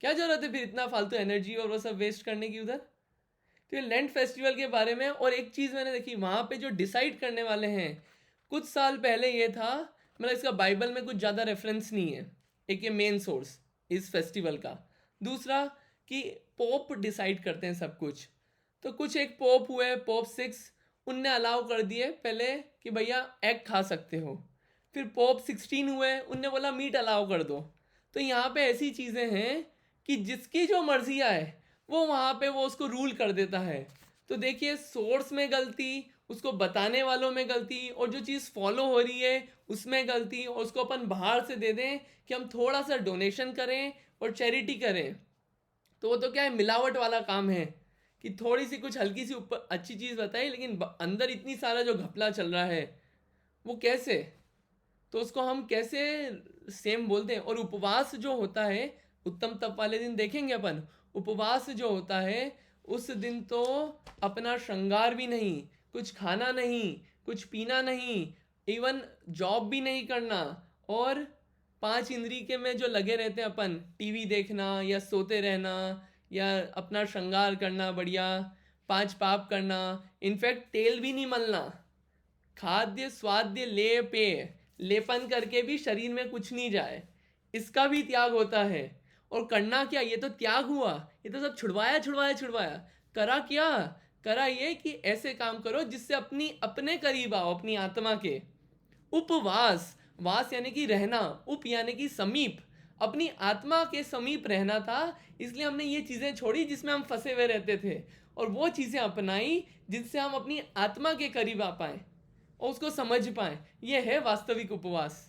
क्या जरूरत है फिर इतना फालतू एनर्जी और वो सब वेस्ट करने की उधर? तो ये लेंट फेस्टिवल के बारे में। और एक चीज़ मैंने देखी वहाँ पे जो डिसाइड करने वाले हैं, कुछ साल पहले ये था, मतलब इसका बाइबल में कुछ ज़्यादा रेफरेंस नहीं है, एक ये मेन सोर्स इस फेस्टिवल का। दूसरा कि पोप डिसाइड करते हैं सब कुछ। तो कुछ एक पोप हुए, पोप 6, उनने अलाउ कर दिए पहले कि भैया एग खा सकते हो। फिर पोप 16 हुए, उनने बोला मीट अलाउ कर दो। तो यहाँ पे ऐसी चीज़ें हैं कि जिसकी जो मर्जी आए वो वहाँ पे वो उसको रूल कर देता है। तो देखिए सोर्स में गलती, उसको बताने वालों में गलती, और जो चीज़ फॉलो हो रही है उसमें गलती, और उसको अपन बाहर से दे दें कि हम थोड़ा सा डोनेशन करें और चैरिटी करें, तो वो तो क्या है, मिलावट वाला काम है कि थोड़ी सी कुछ हल्की सी ऊपर अच्छी चीज़ बताई, लेकिन अंदर इतनी सारा जो घपला चल रहा है वो कैसे? तो उसको हम कैसे सेम बोलते हैं? और उपवास जो होता है, उत्तम तप वाले दिन देखेंगे अपन, उपवास जो होता है उस दिन तो अपना श्रृंगार भी नहीं, कुछ खाना नहीं, कुछ पीना नहीं, इवन जॉब भी नहीं करना, और 5 इंद्री के में जो लगे रहते हैं अपन, टीवी देखना या सोते रहना या अपना श्रृंगार करना बढ़िया, 5 पाप करना, इनफैक्ट तेल भी नहीं मलना, खाद्य स्वाद्य लेय पेय लेपन करके भी शरीर में कुछ नहीं जाए, इसका भी त्याग होता है। और करना क्या, ये तो त्याग हुआ, ये तो सब छुड़वाया छुड़वाया छुड़वाया। करा क्या, करा ये कि ऐसे काम करो जिससे अपने करीब आओ, अपनी आत्मा के। उपवास, वास यानी कि रहना, उप यानी कि समीप, अपनी आत्मा के समीप रहना था, इसलिए हमने ये चीज़ें छोड़ी जिसमें हम फंसे हुए रहते थे, और वो चीज़ें अपनाई जिनसे हम अपनी आत्मा के करीब आ पाए और उसको समझ पाए। ये है वास्तविक उपवास।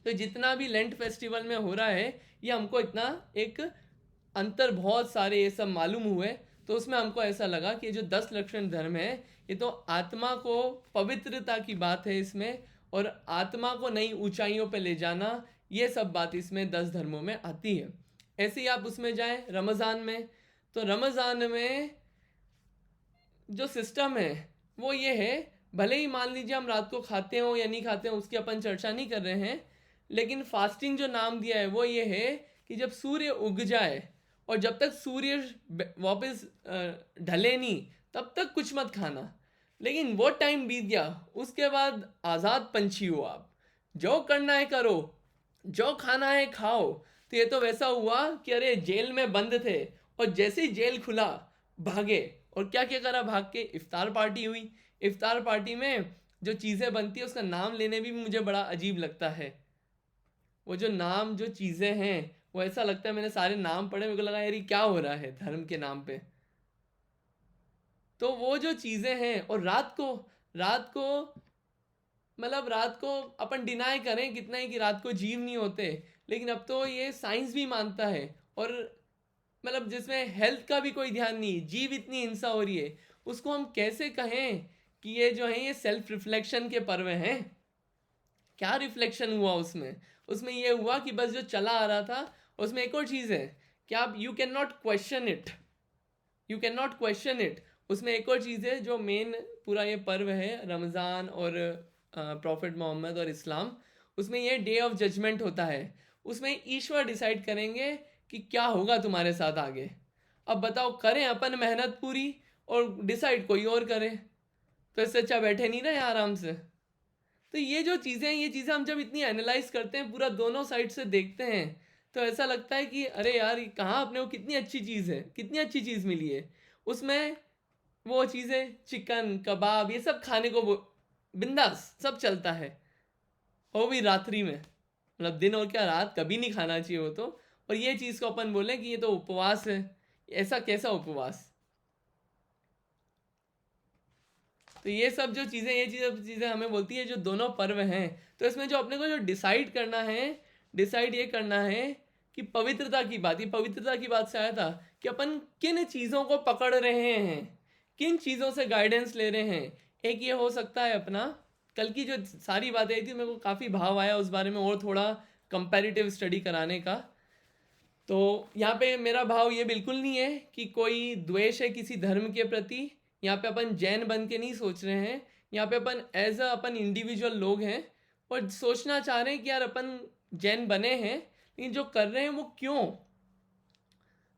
तो जितना भी लेंट फेस्टिवल में हो रहा है, ये हमको इतना एक अंतर बहुत सारे ये सब मालूम हुए, तो उसमें हमको ऐसा लगा कि ये जो 10 लक्षण धर्म है, ये तो आत्मा को पवित्रता की बात है इसमें, और आत्मा को नई ऊंचाइयों पे ले जाना, ये सब बात इसमें 10 धर्मों में आती है। ऐसे ही आप उसमें जाएं रमज़ान में, तो रमज़ान में जो सिस्टम है वो ये है, भले ही मान लीजिए हम रात को खाते हो या नहीं खाते हो उसकी अपन चर्चा नहीं कर रहे हैं, लेकिन फास्टिंग जो नाम दिया है वो ये है कि जब सूर्य उग जाए और जब तक सूर्य वापस ढले नहीं तब तक कुछ मत खाना। लेकिन वो टाइम बीत गया, उसके बाद आज़ाद पंछी हो आप, जो करना है करो, जो खाना है खाओ। तो ये तो वैसा हुआ कि अरे जेल में बंद थे और जैसे ही जेल खुला भागे, और क्या क्या करा, भाग के इफ्तार पार्टी हुई। इफ्तार पार्टी में जो चीज़ें बनती है उसका नाम लेने भी मुझे बड़ा अजीब लगता है। वो जो नाम जो चीज़ें हैं वो ऐसा लगता है, मैंने सारे नाम पढ़े, मेरे को लगा यार ये क्या हो रहा है धर्म के नाम पे। तो वो जो चीज़ें हैं, और रात को मतलब रात को अपन डिनाई करें कितना ही कि रात को जीव नहीं होते, लेकिन अब तो ये साइंस भी मानता है, और मतलब जिसमें हेल्थ का भी कोई ध्यान नहीं, जीव इतनी हिंसा हो रही है, उसको हम कैसे कहें कि ये जो है ये सेल्फ रिफ्लेक्शन के पर्व हैं। क्या रिफ्लेक्शन हुआ उसमें, उसमें ये हुआ कि बस जो चला आ रहा था। उसमें एक और चीज़ है कि आप you can not question it, you can not question it. उसमें एक और चीज़ है जो मेन पूरा ये पर्व है रमज़ान और प्रॉफिट मोहम्मद और इस्लाम, उसमें ये डे ऑफ जजमेंट होता है। उसमें ईश्वर डिसाइड करेंगे कि क्या होगा तुम्हारे साथ आगे। अब बताओ, करें अपन मेहनत पूरी और डिसाइड कोई और करे, तो इससे अच्छा बैठे नहीं रहे आराम से। तो ये जो चीज़ें हैं, ये चीज़ें हम जब इतनी एनालाइज करते हैं, पूरा दोनों साइड से देखते हैं, तो ऐसा लगता है कि अरे यार कहाँ अपने को कितनी अच्छी चीज़ है, कितनी अच्छी चीज़ मिली है। उसमें वो चीज़ें चिकन कबाब ये सब खाने को बिंदास सब चलता है, वो भी रात्रि में, मतलब दिन और क्या रात, कभी नहीं खाना चाहिए वो तो। और ये चीज़ को अपन बोले कि ये तो उपवास है, ऐसा कैसा उपवास। तो ये सब जो चीज़ें, ये चीज़ें हमें बोलती है जो दोनों पर्व हैं। तो इसमें जो अपने को जो डिसाइड करना है, डिसाइड ये करना है कि पवित्रता की बात, ये पवित्रता की बात से आया था कि अपन किन चीज़ों को पकड़ रहे हैं, किन चीज़ों से गाइडेंस ले रहे हैं। एक ये हो सकता है अपना, कल की जो सारी बातें आई थी मेरे को काफ़ी भाव आया उस बारे में और थोड़ा कंपैरेटिव स्टडी कराने का। तो यहाँ पे मेरा भाव ये बिल्कुल नहीं है कि कोई द्वेष है किसी धर्म के प्रति। यहाँ पे अपन जैन बन के नहीं सोच रहे हैं, यहाँ पे अपन एज अ अपन इंडिविजुअल लोग हैं और सोचना चाह रहे हैं कि यार अपन जैन बने हैं लेकिन जो कर रहे हैं वो क्यों।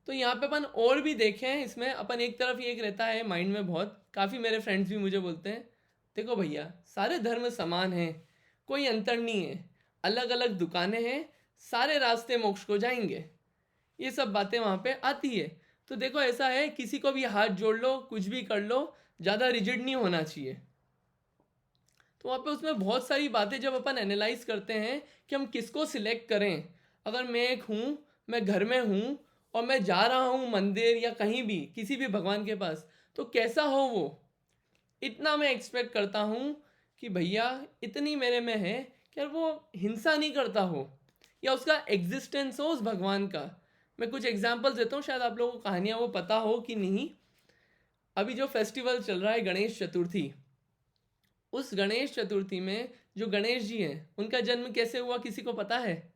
तो यहाँ पे अपन और भी देखें इसमें, अपन एक तरफ ये एक रहता है माइंड में बहुत, काफ़ी मेरे फ्रेंड्स भी मुझे बोलते हैं देखो भैया सारे धर्म समान हैं, कोई अंतर नहीं है, अलग अलग दुकानें हैं, सारे रास्ते मोक्ष को जाएंगे, ये सब बातें वहाँ पे आती है। तो देखो ऐसा है, किसी को भी हाथ जोड़ लो, कुछ भी कर लो, ज़्यादा रिजिड नहीं होना चाहिए। तो वहाँ पे उसमें बहुत सारी बातें जब अपन एनालाइज करते हैं कि हम किसको सिलेक्ट करें। अगर मैं एक हूँ, मैं घर में हूँ और मैं जा रहा हूँ मंदिर या कहीं भी किसी भी भगवान के पास, तो कैसा हो वो, इतना मैं एक्सपेक्ट करता हूँ कि भैया इतनी मेरे में है कि यार वो हिंसा नहीं करता हो या उसका एग्जिस्टेंस हो उस भगवान का। मैं कुछ एग्जांपल्स देता हूँ, शायद आप लोगों को कहानियाँ वो पता हो कि नहीं। अभी जो फेस्टिवल चल रहा है गणेश चतुर्थी, उस गणेश चतुर्थी में जो गणेश जी हैं उनका जन्म कैसे हुआ किसी को पता है?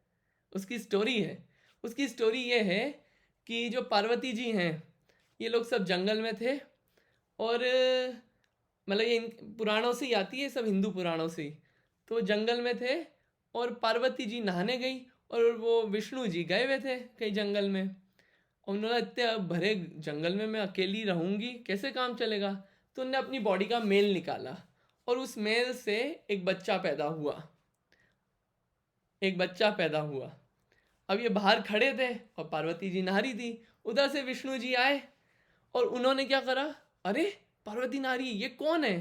उसकी स्टोरी है, उसकी स्टोरी ये है कि जो पार्वती जी हैं ये लोग सब जंगल में थे, और मतलब ये इन पुराणों से ही आती है, सब हिंदू पुराणों से ही। तो जंगल में थे और पार्वती जी नहाने गई और वो विष्णु जी गए हुए थे कहीं जंगल में। और उन्होंने इतने भरे जंगल में मैं अकेली रहूंगी, कैसे काम चलेगा? तो उन्होंने अपनी बॉडी का मेल निकाला और उस मेल से एक बच्चा पैदा हुआ, एक बच्चा पैदा हुआ। अब ये बाहर खड़े थे और पार्वती जी नहा रही थी। उधर से विष्णु जी आए और उन्होंने क्या करा, अरे पार्वती नारी, ये कौन है?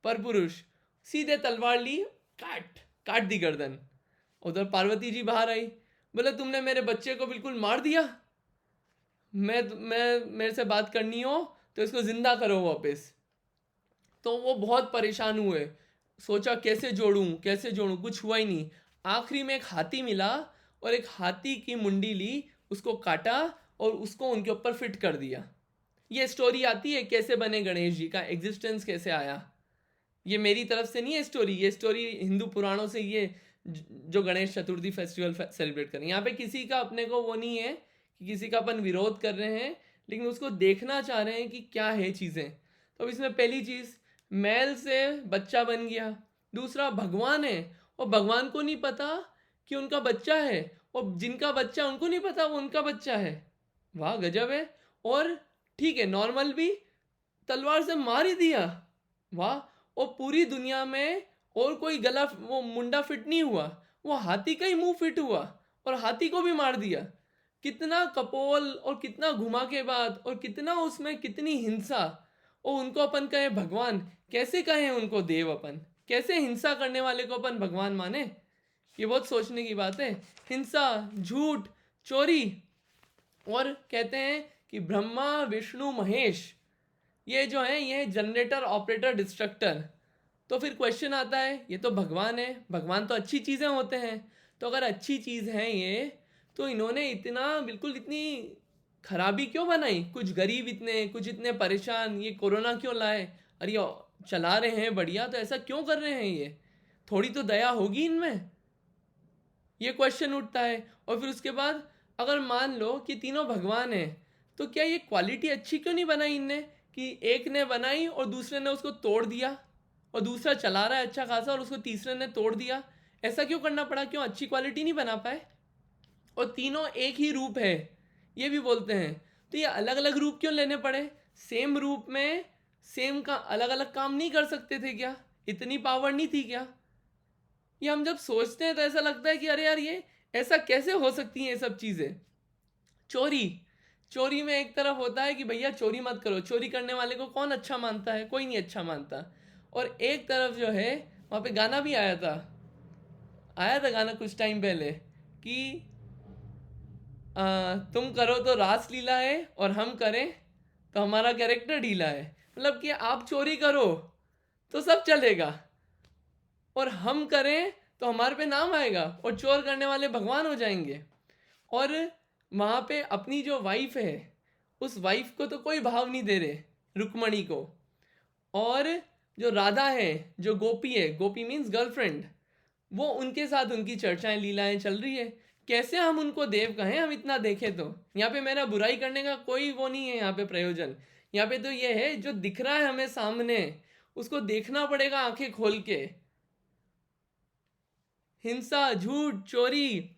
परपुरुष। सीधे तलवार ली, काट काट दी गर्दन। उधर पार्वती जी बाहर आई, बोले तुमने मेरे बच्चे को बिल्कुल मार दिया, मैं मेरे से बात करनी हो तो इसको जिंदा करो वापस। तो वो बहुत परेशान हुए, सोचा कैसे जोड़ूं, कुछ हुआ ही नहीं। आखिरी में एक हाथी मिला और एक हाथी की मुंडी ली, उसको काटा और उसको उनके ऊपर फिट कर दिया। ये स्टोरी आती है कैसे बने गणेश जी, का एग्जिस्टेंस कैसे आया। ये मेरी तरफ से नहीं है स्टोरी, ये स्टोरी हिंदू पुराणों से, ये जो गणेश चतुर्थी फेस्टिवल सेलिब्रेट कर रहे हैं। यहाँ पे किसी का अपने को वो नहीं है कि किसी का अपन विरोध कर रहे हैं, लेकिन उसको देखना चाह रहे हैं कि क्या है चीज़ें। तो अब इसमें पहली चीज़, मैल से बच्चा बन गया। दूसरा, भगवान है और भगवान को नहीं पता कि उनका बच्चा है, और जिनका बच्चा उनको नहीं पता वो उनका बच्चा है। वाह गजब है। और ठीक है, नॉर्मल भी तलवार से मार ही दिया, वाह। और पूरी दुनिया में और कोई गला वो मुंडा फिट नहीं हुआ, वो हाथी का ही मुंह फिट हुआ और हाथी को भी मार दिया। कितना कपोल और कितना घुमा के बाद और कितना उसमें कितनी हिंसा। और उनको अपन कहे भगवान, कैसे कहें उनको देव? अपन कैसे हिंसा करने वाले को अपन भगवान माने? ये बहुत सोचने की बात है। हिंसा, झूठ, चोरी, और कहते हैं कि ब्रह्मा विष्णु महेश ये जो है ये जनरेटर ऑपरेटर डिस्ट्रक्टर। तो फिर क्वेश्चन आता है, ये तो भगवान है, भगवान तो अच्छी चीज़ें होते हैं, तो अगर अच्छी चीज़ है ये, तो इन्होंने इतना बिल्कुल इतनी खराबी क्यों बनाई? कुछ गरीब इतने, कुछ इतने परेशान, ये कोरोना क्यों लाए? अरे ये चला रहे हैं बढ़िया, तो ऐसा क्यों कर रहे हैं? ये थोड़ी तो दया होगी इनमें, ये क्वेश्चन उठता है। और फिर उसके बाद अगर मान लो कि तीनों भगवान हैं, तो क्या ये क्वालिटी अच्छी क्यों नहीं बनाई इनने, कि एक ने बनाई और दूसरे ने उसको तोड़ दिया, और दूसरा चला रहा है अच्छा खासा और उसको तीसरे ने तोड़ दिया? ऐसा क्यों करना पड़ा? क्यों अच्छी क्वालिटी नहीं बना पाए? और तीनों एक ही रूप है ये भी बोलते हैं, तो ये अलग अलग रूप क्यों लेने पड़े? सेम रूप में सेम का अलग अलग काम नहीं कर सकते थे क्या? इतनी पावर नहीं थी क्या? ये हम जब सोचते हैं तो ऐसा लगता है कि अरे यार, ये ऐसा कैसे हो सकती हैं ये सब चीज़ें। चोरी, चोरी में एक तरफ होता है कि भैया चोरी मत करो, चोरी करने वाले को कौन अच्छा मानता है? कोई नहीं अच्छा मानता। और एक तरफ जो है, वहाँ पे गाना भी आया था गाना कुछ टाइम पहले कि तुम करो तो रास लीला है और हम करें तो हमारा कैरेक्टर ढीला है। मतलब कि आप चोरी करो तो सब चलेगा, और हम करें तो हमारे पे नाम आएगा और चोर करने वाले भगवान हो जाएंगे। और वहाँ पे अपनी जो वाइफ है, उस वाइफ को तो कोई भाव नहीं दे रहे, रुक्मणी को। और जो राधा है, जो गोपी है, गोपी मीन्स गर्लफ्रेंड, वो उनके साथ उनकी चर्चाएं लीलाएं चल रही है। कैसे हम उनको देव कहें? हम इतना देखें तो यहाँ पे मेरा बुराई करने का कोई वो नहीं है यहाँ पे प्रयोजन। यहाँ पे तो ये है जो दिख रहा है हमें सामने, उसको देखना पड़ेगा आंखें खोल के। हिंसा, झूठ, चोरी,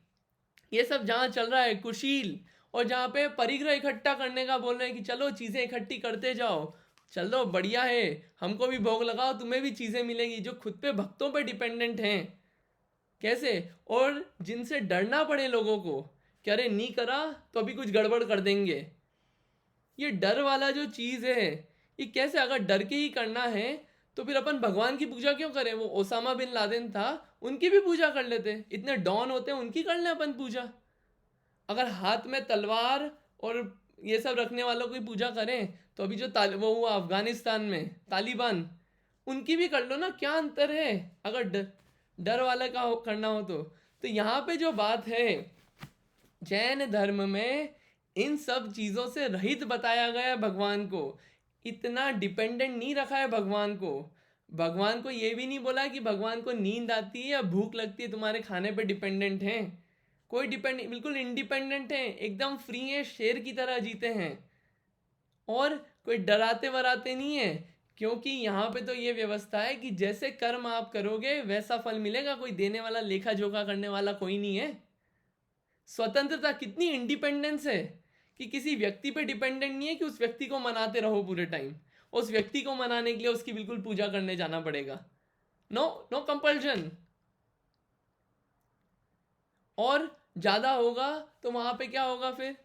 ये सब जहाँ चल रहा है, कुशील, और जहाँ पे परिग्रह इकट्ठा करने का बोल रहे हैं कि चलो चीज़ें इकट्ठी करते जाओ, चलो बढ़िया है, हमको भी भोग लगाओ, तुम्हें भी चीज़ें मिलेगी, जो खुद पे भक्तों पे डिपेंडेंट हैं। कैसे? और जिनसे डरना पड़े लोगों को कि अरे नहीं करा तो अभी कुछ गड़बड़ कर देंगे। ये डर वाला जो चीज़ है, ये कैसे? अगर डर के ही करना है तो फिर अपन भगवान की पूजा क्यों करें? वो ओसामा बिन लादेन था, उनकी भी पूजा कर लेते। इतने डॉन होते हैं, उनकी कर लें अपन पूजा। अगर हाथ में तलवार और ये सब रखने वालों की पूजा करें तो अभी जो वो हुआ अफगानिस्तान में तालिबान, उनकी भी कर लो ना, क्या अंतर है? अगर डर वाला का करना हो तो यहाँ पे जो बात है, जैन धर्म में इन सब चीज़ों से रहित बताया गया है भगवान को। इतना डिपेंडेंट नहीं रखा है भगवान को। भगवान को ये भी नहीं बोला कि भगवान को नींद आती है या भूख लगती है तुम्हारे खाने पे डिपेंडेंट हैं। कोई डिपेंड, बिल्कुल इंडिपेंडेंट हैं, एकदम फ्री हैं, शेर की तरह जीते हैं, और कोई डराते वराते नहीं है। क्योंकि यहाँ पे तो ये व्यवस्था है कि जैसे कर्म आप करोगे वैसा फल मिलेगा, कोई देने वाला, लेखा जोखा करने वाला कोई नहीं है। स्वतंत्रता, कितनी इंडिपेंडेंस है कि किसी व्यक्ति पे डिपेंडेंट नहीं है कि उस व्यक्ति को मनाते रहो पूरे टाइम। उस व्यक्ति को मनाने के लिए उसकी बिल्कुल पूजा करने जाना पड़ेगा। No no compulsion. और ज़्यादा होगा तो वहाँ पे क्या होगा फिर?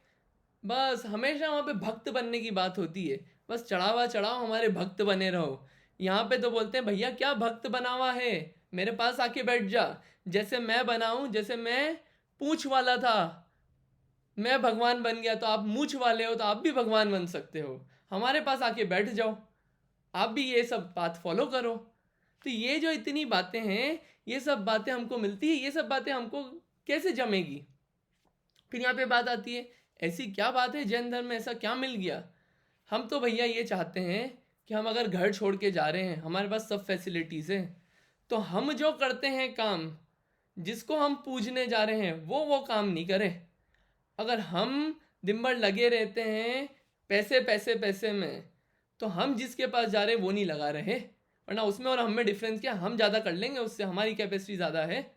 बस हमेशा वहाँ पे भक्त बनने की बात होती है। बस चढ़ावा चढ़ाओ, हमारे भक्त बने रहो। यहाँ पे तो बोलते हैं भैया क्या भक्त बना हुआ है, मेरे पास आके बैठ जा। जैसे मैं बनाऊं, जैसे मैं पूंछ वाला था, मैं भगवान बन गया, तो आप मूछ वाले हो तो आप भी भगवान बन सकते हो। हमारे पास आके बैठ जाओ, आप भी ये सब बात फॉलो करो। तो ये जो इतनी बातें हैं, ये सब बातें हमको मिलती है, ये सब बातें हमको कैसे जमेगी? फिर यहाँ पे बात आती है, ऐसी क्या बात है जैन धर्म में, ऐसा क्या मिल गया? हम तो भैया ये चाहते हैं कि हम अगर घर छोड़ के जा रहे हैं, हमारे पास सब फैसिलिटीज़ हैं, तो हम जो करते हैं काम, जिसको हम पूजने जा रहे हैं वो काम नहीं करें। अगर हम दिन भर लगे रहते हैं पैसे पैसे पैसे में, तो हम जिसके पास जा रहे हैं वो नहीं लगा रहे। वरना उसमें और हमें डिफरेंस क्या? हम ज़्यादा कर लेंगे उससे, हमारी कैपेसिटी ज़्यादा है।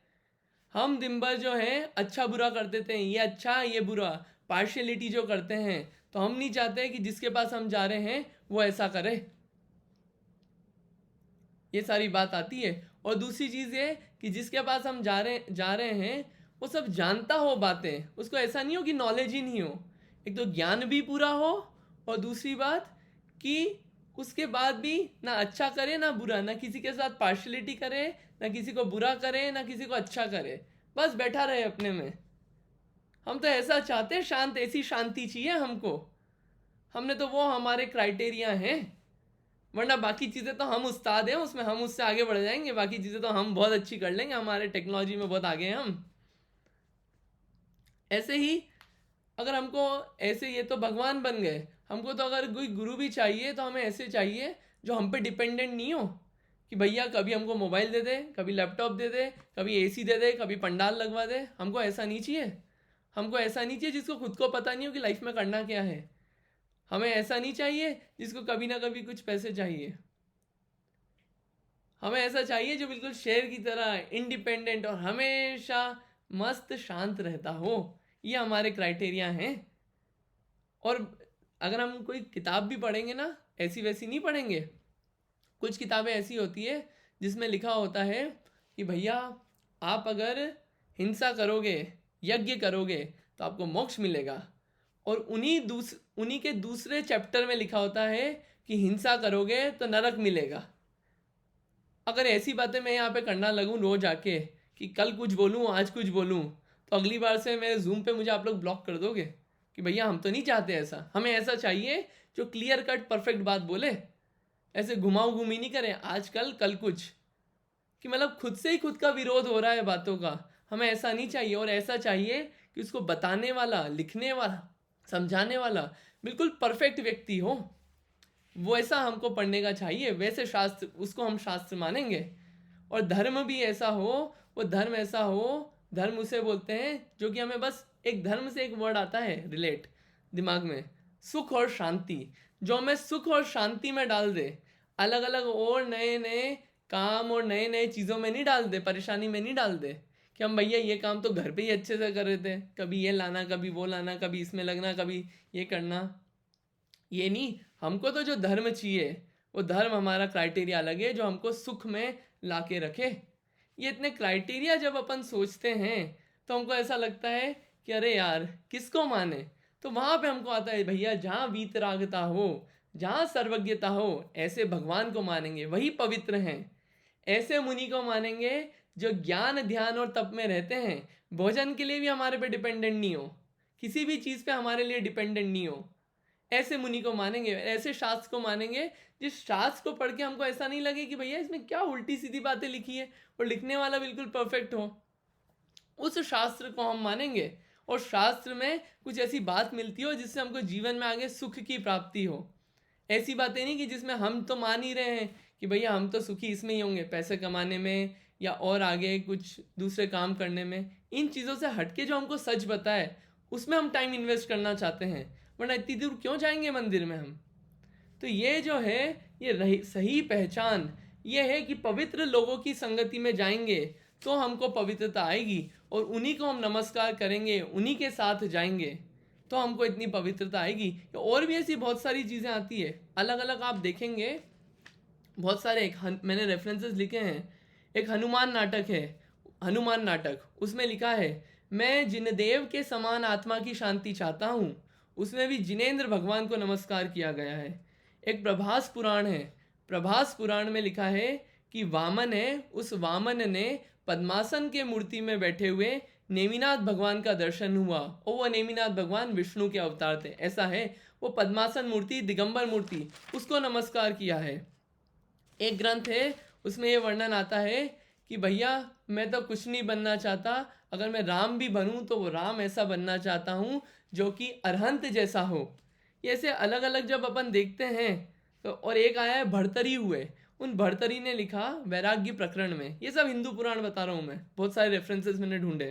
हम दिन भर जो है अच्छा बुरा कर देते हैं, ये अच्छा ये बुरा, पार्शियलिटी जो करते हैं। तो हम नहीं चाहते कि जिसके पास हम जा रहे हैं वो ऐसा करे। ये सारी बात आती है। और दूसरी चीज़ ये कि जिसके पास हम जा रहे हैं वो सब जानता हो बातें, उसको ऐसा नहीं हो कि नॉलेज ही नहीं हो। एक तो ज्ञान भी पूरा हो, और दूसरी बात कि उसके बाद भी ना अच्छा करे ना बुरा, ना किसी के साथ पार्शलिटी करे, ना किसी को बुरा करे, ना किसी को अच्छा करे, बस बैठा रहे अपने में। हम तो ऐसा चाहते हैं, शांत, ऐसी शांति चाहिए हमको। हमने तो वो हमारे क्राइटेरिया हैं। वरना बाकी चीज़ें तो हम उस्ताद हैं उसमें, हम उससे आगे बढ़ जाएंगे। बाकी चीज़ें तो हम बहुत अच्छी कर लेंगे, हमारे टेक्नोलॉजी में बहुत आगे हैं हम। ऐसे ही अगर हमको ऐसे, ये तो भगवान बन गए, हमको तो अगर कोई गुरु भी चाहिए तो हमें ऐसे चाहिए जो हम पे डिपेंडेंट नहीं हो, कि भैया कभी हमको मोबाइल दे दे, कभी लैपटॉप दे दे, कभी एसी दे दे, कभी पंडाल लगवा दे। हमको ऐसा नहीं चाहिए। हमको ऐसा नहीं चाहिए जिसको खुद को पता नहीं हो कि लाइफ में करना क्या है। हमें ऐसा नहीं चाहिए जिसको कभी ना कभी कुछ पैसे चाहिए। हमें ऐसा चाहिए जो बिल्कुल शेर की तरह इंडिपेंडेंट और हमेशा मस्त शांत रहता हो। ये हमारे क्राइटेरिया हैं। और अगर हम कोई किताब भी पढ़ेंगे ना, ऐसी वैसी नहीं पढ़ेंगे। कुछ किताबें ऐसी होती है जिसमें लिखा होता है कि भैया आप अगर हिंसा करोगे, यज्ञ करोगे, तो आपको मोक्ष मिलेगा। और उन्हीं के दूसरे चैप्टर में लिखा होता है कि हिंसा करोगे तो नरक मिलेगा। अगर ऐसी बातें मैं यहाँ पे करना लगूँ रोज आके, कि कल कुछ बोलूँ आज कुछ बोलूँ, तो अगली बार से मेरे जूम पे मुझे आप लोग ब्लॉक कर दोगे कि भैया हम तो नहीं चाहते ऐसा। हमें ऐसा चाहिए जो क्लियर कट परफेक्ट बात बोले, ऐसे घुमाऊ घूमी नहीं करें, आज कल कुछ, कि मतलब खुद से ही खुद का विरोध हो रहा है बातों का। हमें ऐसा नहीं चाहिए। और ऐसा चाहिए कि उसको बताने वाला, लिखने वाला, समझाने वाला बिल्कुल परफेक्ट व्यक्ति हो। वो ऐसा हमको पढ़ने का चाहिए, वैसे शास्त्र, उसको हम शास्त्र मानेंगे। और धर्म भी ऐसा हो, वो धर्म ऐसा हो, धर्म उसे बोलते हैं जो कि हमें बस एक धर्म से एक वर्ड आता है रिलेट दिमाग में, सुख और शांति। जो हमें सुख और शांति में डाल दे, अलग अलग और नए नए काम और नए नए चीज़ों में नहीं डाल दे, परेशानी में नहीं डाल दे कि हम भैया ये काम तो घर पे ही अच्छे से कर रहे थे, कभी ये लाना, कभी वो लाना, कभी इसमें लगना, कभी ये करना। ये नहीं, हमको तो जो धर्म चाहिए वो धर्म हमारा क्राइटेरिया अलग है, जो हमको सुख में ला के रखे। ये इतने क्राइटेरिया जब अपन सोचते हैं तो हमको ऐसा लगता है कि अरे यार किसको माने। तो वहाँ पे हमको आता है भैया जहाँ वीतरागता हो, जहाँ सर्वज्ञता हो, ऐसे भगवान को मानेंगे, वही पवित्र हैं। ऐसे मुनि को मानेंगे जो ज्ञान ध्यान और तप में रहते हैं, भोजन के लिए भी हमारे पे डिपेंडेंट नहीं हो, किसी भी चीज़ पे हमारे लिए डिपेंडेंट नहीं हो। ऐसे मुनि को मानेंगे, ऐसे शास्त्र को मानेंगे जिस शास्त्र को पढ़ के हमको ऐसा नहीं लगे कि भैया इसमें क्या उल्टी सीधी बातें लिखी है, और लिखने वाला बिल्कुल परफेक्ट हो। उस शास्त्र को हम मानेंगे, और शास्त्र में कुछ ऐसी बात मिलती हो जिससे हमको जीवन में आगे सुख की प्राप्ति हो। ऐसी बातें नहीं कि जिसमें हम तो मान ही रहे हैं कि भैया हम तो सुखी इसमें ही होंगे, पैसे कमाने में या और आगे कुछ दूसरे काम करने में। इन चीज़ों से हटके जो हमको सच बताए उसमें हम टाइम इन्वेस्ट करना चाहते हैं, वरना इतनी दूर क्यों जाएंगे मंदिर में हम। तो ये जो है, ये सही पहचान ये है कि पवित्र लोगों की संगति में जाएंगे तो हमको पवित्रता आएगी, और उन्हीं को हम नमस्कार करेंगे, उन्हीं के साथ जाएंगे। तो हमको इतनी पवित्रता आएगी। और भी ऐसी बहुत सारी चीज़ें आती है, अलग अलग आप देखेंगे बहुत सारे। मैंने रेफरेंसेस लिखे हैं। एक हनुमान नाटक है, हनुमान नाटक, उसमें लिखा है मैं जिनदेव के समान आत्मा की शांति चाहता हूँ। उसमें भी जिनेंद्र भगवान को नमस्कार किया गया है। एक प्रभास पुराण है, प्रभास पुराण में लिखा है कि वामन है, उस वामन ने पद्मासन के मूर्ति में बैठे हुए नेमिनाथ भगवान का दर्शन हुआ, और वो नेमिनाथ भगवान विष्णु के अवतार थे, ऐसा है। वो पद्मासन मूर्ति, दिगंबर मूर्ति, उसको नमस्कार किया है। एक ग्रंथ है, उसमें ये वर्णन आता है कि भैया मैं तो कुछ नहीं बनना चाहता, अगर मैं राम भी बनूं तो वो राम ऐसा बनना चाहता हूँ जो कि अरहंत जैसा हो। ये ऐसे अलग अलग जब अपन देखते हैं तो, और एक आया है भर्तरी हुए, उन भर्तरी ने लिखा वैराग्य प्रकरण में, ये सब हिंदू पुराण बता रहा हूँ मैं, बहुत सारे रेफरेंसेस मैंने ढूंढे,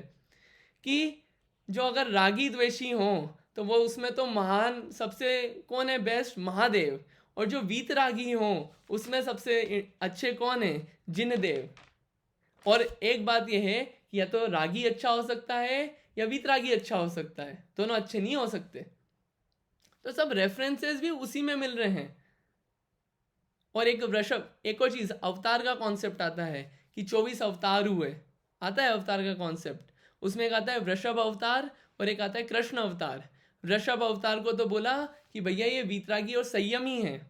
कि जो अगर रागी द्वेषी हो तो वो उसमें तो महान सबसे कौन है, बेस्ट, महादेव। और जो वीतरागी हो उसमें सबसे अच्छे कौन है, जिनदेव। और एक बात यह है कि या तो रागी अच्छा हो सकता है या वीतरागी अच्छा हो सकता है, दोनों अच्छे नहीं हो सकते। तो सब रेफरेंसेस भी उसी में मिल रहे हैं। और एक वृषभ, एक और चीज, अवतार का कॉन्सेप्ट आता है कि 24 अवतार हुए, आता है अवतार का कॉन्सेप्ट। उसमें एक आता है वृषभ अवतार और एक आता है कृष्ण अवतार। वृषभ अवतार को तो बोला कि भैया ये वीतरागी और संयमी है,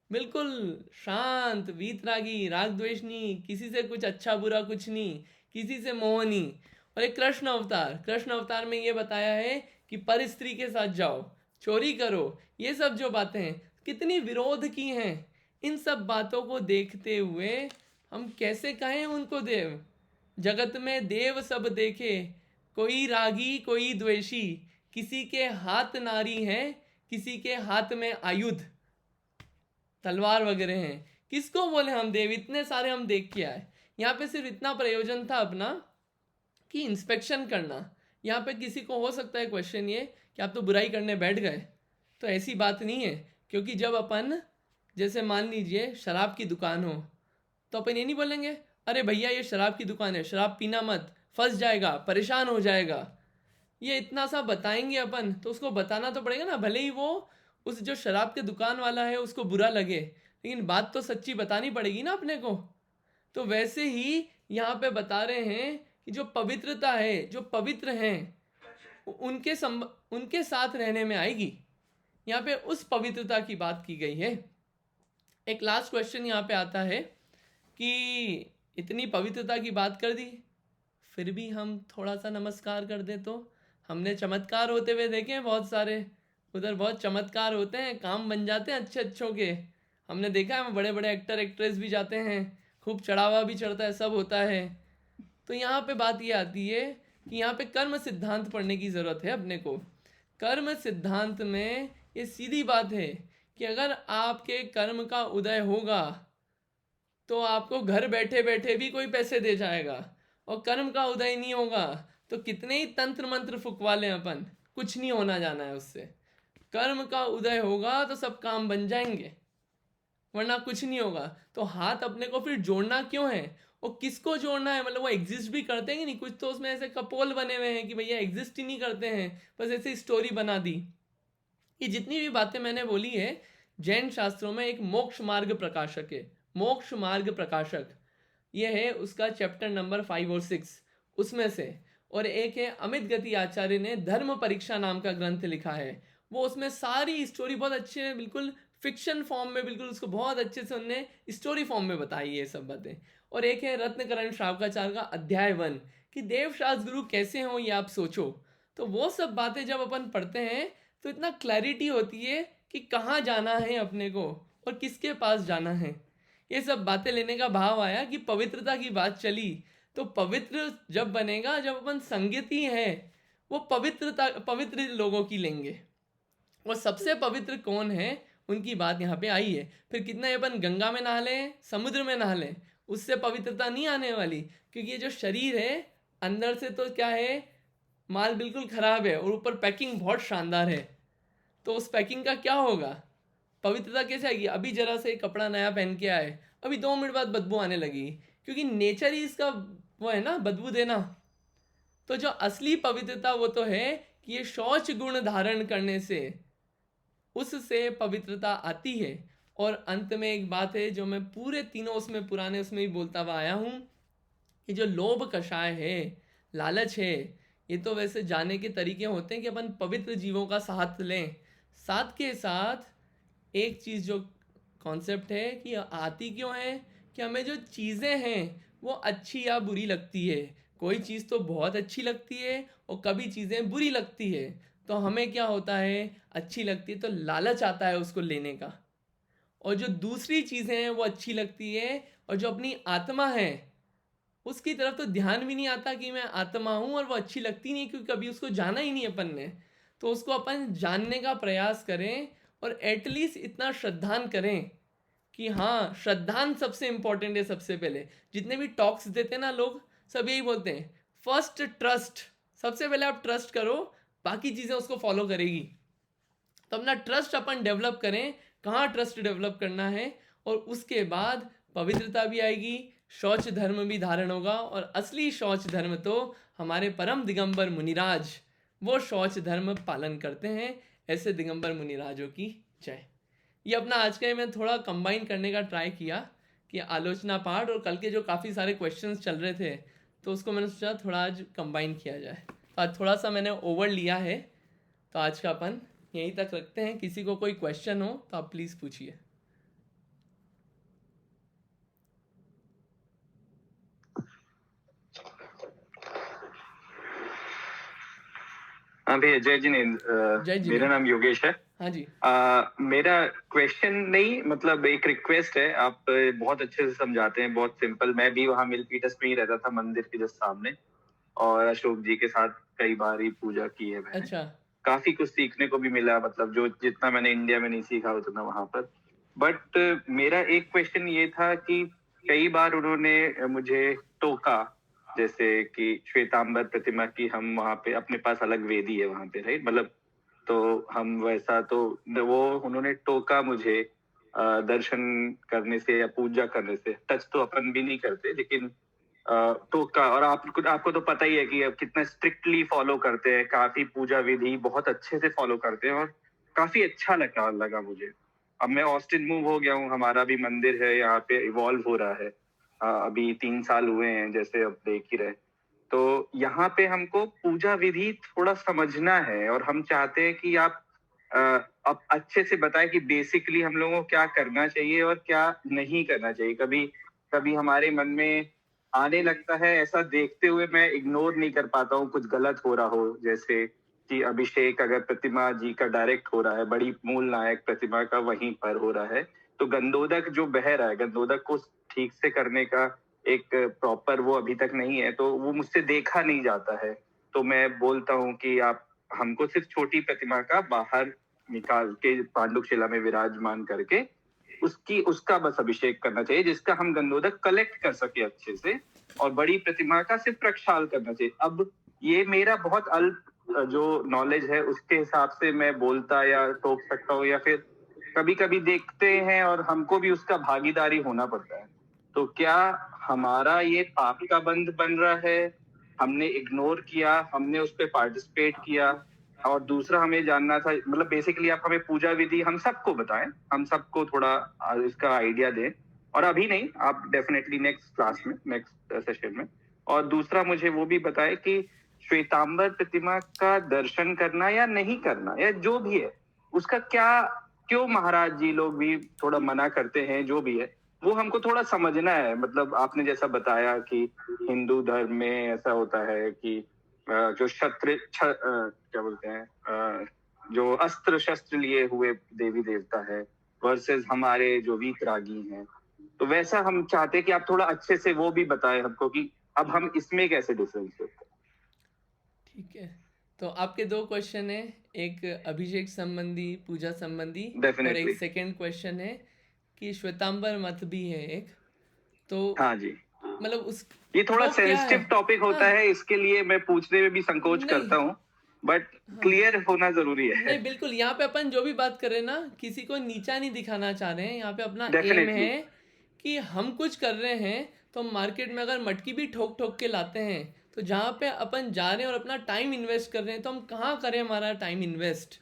बिल्कुल शांत, वीतरागी, राग द्वेष नहीं, किसी से कुछ अच्छा बुरा कुछ नहीं, किसी से मोह नहीं। और एक कृष्ण अवतार, कृष्ण अवतार में ये बताया है कि पर स्त्री के साथ जाओ, चोरी करो, ये सब जो बातें हैं कितनी विरोध की हैं। इन सब बातों को देखते हुए हम कैसे कहें उनको देव। जगत में देव सब देखे, कोई रागी कोई द्वेषी, किसी के हाथ नारी है, किसी के हाथ में आयुध, तलवार वगैरह हैं, किसको बोले हम देव। इतने सारे हम देख के आए। यहाँ पे सिर्फ इतना प्रयोजन था अपना कि इंस्पेक्शन करना। यहाँ पे किसी को हो सकता है क्वेश्चन ये कि आप तो बुराई करने बैठ गए, तो ऐसी बात नहीं है। क्योंकि जब अपन, जैसे मान लीजिए शराब की दुकान हो, तो अपन ये नहीं बोलेंगे अरे भैया ये शराब की दुकान है, शराब पीना मत, फंस जाएगा, परेशान हो जाएगा। ये इतना सा बताएंगे अपन, तो उसको बताना तो पड़ेगा ना, भले ही वो उस जो शराब के दुकान वाला है उसको बुरा लगे, लेकिन बात तो सच्ची बतानी पड़ेगी ना अपने को। तो वैसे ही यहाँ पे बता रहे हैं कि जो पवित्रता है, जो पवित्र हैं, उनके साथ रहने में आएगी। यहाँ पे उस पवित्रता की बात की गई है। एक लास्ट क्वेश्चन यहाँ पे आता है कि इतनी पवित्रता की बात कर दी, फिर भी हम थोड़ा सा नमस्कार कर दे तो। हमने चमत्कार होते हुए देखे हैं बहुत सारे, उधर बहुत चमत्कार होते हैं, काम बन जाते हैं अच्छे अच्छों के। हमने देखा है, बड़े बड़े एक्टर एक्ट्रेस भी जाते हैं, खूब चढ़ावा भी चढ़ता है, सब होता है। तो यहाँ पे बात ये आती है कि यहाँ पे कर्म सिद्धांत पढ़ने की ज़रूरत है अपने को। कर्म सिद्धांत में ये सीधी बात है कि अगर आपके कर्म का उदय होगा तो आपको घर बैठे बैठे भी कोई पैसे दे जाएगा, और कर्म का उदय नहीं होगा तो कितने ही तंत्र मंत्र फुकवा लें अपन, कुछ नहीं होना जाना है उससे। कर्म का उदय होगा तो सब काम बन जाएंगे, वरना कुछ नहीं होगा। तो हाथ अपने को फिर जोड़ना क्यों है, और किसको जोड़ना है, मतलब वो एग्जिस्ट भी करते हैं कि नहीं। कुछ तो उसमें ऐसे कपोल बने हुए हैं कि भैया एग्जिस्ट ही नहीं करते हैं, बस ऐसे स्टोरी बना दी। ये जितनी भी बातें मैंने बोली है, जैन शास्त्रों में एक मोक्ष मार्ग प्रकाशक है, मोक्ष मार्ग प्रकाशक, ये है उसका चैप्टर नंबर 5 और 6 उसमें से। और एक है अमित गति आचार्य ने धर्म परीक्षा नाम का ग्रंथ लिखा है, वो उसमें सारी स्टोरी बहुत अच्छे, बिल्कुल फिक्शन फॉर्म में, बिल्कुल उसको बहुत अच्छे से उन्होंने स्टोरी फॉर्म में बताई है ये सब बातें। और एक है रत्नकरण श्रावकाचार्य का अध्याय 1 कि देवशास्त्र गुरु कैसे हो ये आप सोचो। तो वो सब बातें जब अपन पढ़ते हैं तो इतना क्लैरिटी होती है कि कहाँ जाना है अपने को और किसके पास जाना है। ये सब बातें लेने का भाव आया कि पवित्रता की बात चली, तो पवित्र जब बनेगा जब अपन संगति है वो पवित्र लोगों की लेंगे। और सबसे पवित्र कौन है उनकी बात यहाँ पे आई है। फिर कितना अपन गंगा में नहा लें, समुद्र में नहा लें, उससे पवित्रता नहीं आने वाली, क्योंकि ये जो शरीर है अंदर से तो क्या है, माल बिल्कुल खराब है और ऊपर पैकिंग बहुत शानदार है। तो उस पैकिंग का क्या होगा, पवित्रता कैसे आएगी। अभी जरा से कपड़ा नया पहन के आए, अभी 2 मिनट बाद बदबू आने लगी, क्योंकि नेचर ही इसका वो है ना, बदबू देना। तो जो असली पवित्रता वो तो है कि ये शौच गुण धारण करने से उससे पवित्रता आती है। और अंत में एक बात है जो मैं पूरे तीनों उसमें पुराने उसमें भी बोलता हुआ आया हूँ कि जो लोभ कषाय है, लालच है, ये तो वैसे जाने के तरीके होते हैं कि अपन पवित्र जीवों का साथ लें। साथ के साथ एक चीज़ जो कॉन्सेप्ट है कि आती क्यों है कि हमें जो चीज़ें हैं वो अच्छी या बुरी लगती है। कोई चीज़ तो बहुत अच्छी लगती है और कभी चीज़ें बुरी लगती है, तो हमें क्या होता है, अच्छी लगती है तो लालच आता है उसको लेने का। और जो दूसरी चीज़ें हैं वो अच्छी लगती है और जो अपनी आत्मा है उसकी तरफ तो ध्यान भी नहीं आता कि मैं आत्मा हूँ, और वो अच्छी लगती नहीं क्योंकि कभी उसको जाना ही नहीं अपन ने। तो उसको अपन जानने का प्रयास करें और एटलीस्ट इतना श्रद्धान करें कि हाँ, श्रद्धान सबसे इंपॉर्टेंट है। सबसे पहले जितने भी टॉक्स देते हैं ना लोग, सब यही बोलते हैं, फर्स्ट ट्रस्ट। सबसे पहले आप ट्रस्ट करो, बाकी चीज़ें उसको फॉलो करेगी। तो अपना ट्रस्ट अपन डेवलप करें। कहाँ ट्रस्ट डेवलप करना है, और उसके बाद पवित्रता भी आएगी, शौच धर्म भी धारण होगा। और असली शौच धर्म तो हमारे परम दिगंबर मुनिराज वो शौच धर्म पालन करते हैं। ऐसे दिगंबर मुनिराजों की जय। ये अपना आज का मैं थोड़ा कंबाइन करने का ट्राई किया कि आलोचना पाठ और कल के जो काफ़ी सारे क्वेश्चंस चल रहे थे, तो उसको मैंने सोचा थोड़ा आज कंबाइन किया जाए। तो आज थोड़ा सा मैंने ओवर लिया है, तो आज का अपन यहीं तक रखते हैं। किसी को कोई क्वेश्चन हो तो आप प्लीज़ पूछिए। हाँ भैया, जय जय मेरा जिनेन्द्र। नाम योगेश है। हाँ जी। मेरा क्वेश्चन नहीं, मतलब एक रिक्वेस्ट है। आप बहुत अच्छे से समझाते हैं, बहुत सिंपल। मैं भी वहाँ मिलपीटस में ही रहता था, मंदिर के जस्ट सामने, और अशोक जी के साथ कई बार ही पूजा की है मैंने। अच्छा। काफी कुछ सीखने को भी मिला, मतलब जो जितना मैंने इंडिया में नहीं सीखा उतना वहां पर। बट मेरा एक क्वेश्चन ये था कि कई बार उन्होंने मुझे टोका, जैसे कि श्वेतांबर प्रतिमा की हम वहां पे, अपने पास अलग वेदी है वहां पे, राइट, मतलब तो हम वैसा तो वो उन्होंने टोका मुझे दर्शन करने से या पूजा करने से। टच तो अपन भी नहीं करते, लेकिन टोका। और आपको तो पता ही है कि अब कितना स्ट्रिक्टली फॉलो करते हैं, काफी पूजा विधि बहुत अच्छे से फॉलो करते हैं, और काफी अच्छा लगा मुझे। अब मैं ऑस्टिन मूव हो गया हूँ, हमारा भी मंदिर है यहाँ पे, इवॉल्व हो रहा है। अभी 3 साल हुए हैं, जैसे अब देख ही रहे। तो यहाँ पे हमको पूजा विधि थोड़ा समझना है, और हम चाहते हैं कि आप अब अच्छे से बताएं कि बेसिकली हम लोगों को क्या करना चाहिए और क्या नहीं करना चाहिए। कभी कभी हमारे मन में आने लगता है, ऐसा देखते हुए मैं इग्नोर नहीं कर पाता हूँ, कुछ गलत हो रहा हो, जैसे कि अभिषेक अगर प्रतिमा जी का डायरेक्ट हो रहा है, बड़ी मूल नायक प्रतिमा का वहीं पर हो रहा है, तो गंदोदक जो बह रहा है, गंदोदक को ठीक से करने का एक प्रॉपर वो अभी तक नहीं है, तो वो मुझसे देखा नहीं जाता है। तो मैं बोलता हूँ कि आप हमको सिर्फ छोटी प्रतिमा का बाहर निकाल के पांडुक शिला में विराजमान करके उसका बस अभिषेक करना चाहिए, जिसका हम गंदोदक कलेक्ट कर सके अच्छे से, और बड़ी प्रतिमा का सिर्फ प्रक्षाल करना चाहिए। अब ये मेरा बहुत अल्प जो नॉलेज है उसके हिसाब से मैं बोलता या टोक सकता हूँ, या फिर कभी कभी देखते हैं और हमको भी उसका भागीदारी होना पड़ता है। तो क्या हमारा ये पाप का बंध बन रहा है? हमने इग्नोर किया, हमने उस पर पार्टिसिपेट किया। और दूसरा हमें जानना था, मतलब बेसिकली आप हमें पूजा विधि हम सबको बताएं, हम सबको थोड़ा इसका आइडिया दें, और अभी नहीं, आप डेफिनेटली नेक्स्ट क्लास में, नेक्स्ट सेशन में। और दूसरा मुझे वो भी बताएं कि श्वेतांबर प्रतिमा का दर्शन करना या नहीं करना, या जो भी है उसका क्या, क्यों महाराज जी लोग भी थोड़ा मना करते हैं, जो भी है वो हमको थोड़ा समझना है। मतलब आपने जैसा बताया कि हिंदू धर्म में ऐसा होता है कि जो क्या बोलते हैं, जो अस्त्र शस्त्र लिए हुए देवी देवता है वर्सेस हमारे जो वीतरागी हैं, तो वैसा हम चाहते हैं कि आप थोड़ा अच्छे से वो भी बताएं हमको कि अब हम इसमें कैसे डिफरेंस करते हैं। ठीक है, तो आपके 2 क्वेश्चन है, एक अभिषेक संबंधी, पूजा संबंधी, और एक डेफिनेटली। सेकंड क्वेश्चन है कि श्वेतांबर मत भी है एक, तो हाँ जी, मतलब उस ये थोड़ा वो क्या है। सेंसिटिव टॉपिक होता हाँ, है, इसके लिए मैं पूछने में भी संकोच नहीं, करता हूँ, बट हाँ, क्लियर होना जरूरी है। नहीं बिल्कुल, यहाँ पे अपन जो भी बात कर रहे हैं ना, किसी को नीचा नहीं दिखाना चाह रहे हैं। यहाँ पे अपना एम डेफिनेटली। है कि हम कुछ कर रहे हैं, तो मार्केट में अगर मटकी भी ठोक ठोक के लाते हैं तो जहाँ पे अपन जा रहे हैं और अपना टाइम इन्वेस्ट कर रहे हैं, तो हम कहाँ करें हमारा टाइम इन्वेस्ट,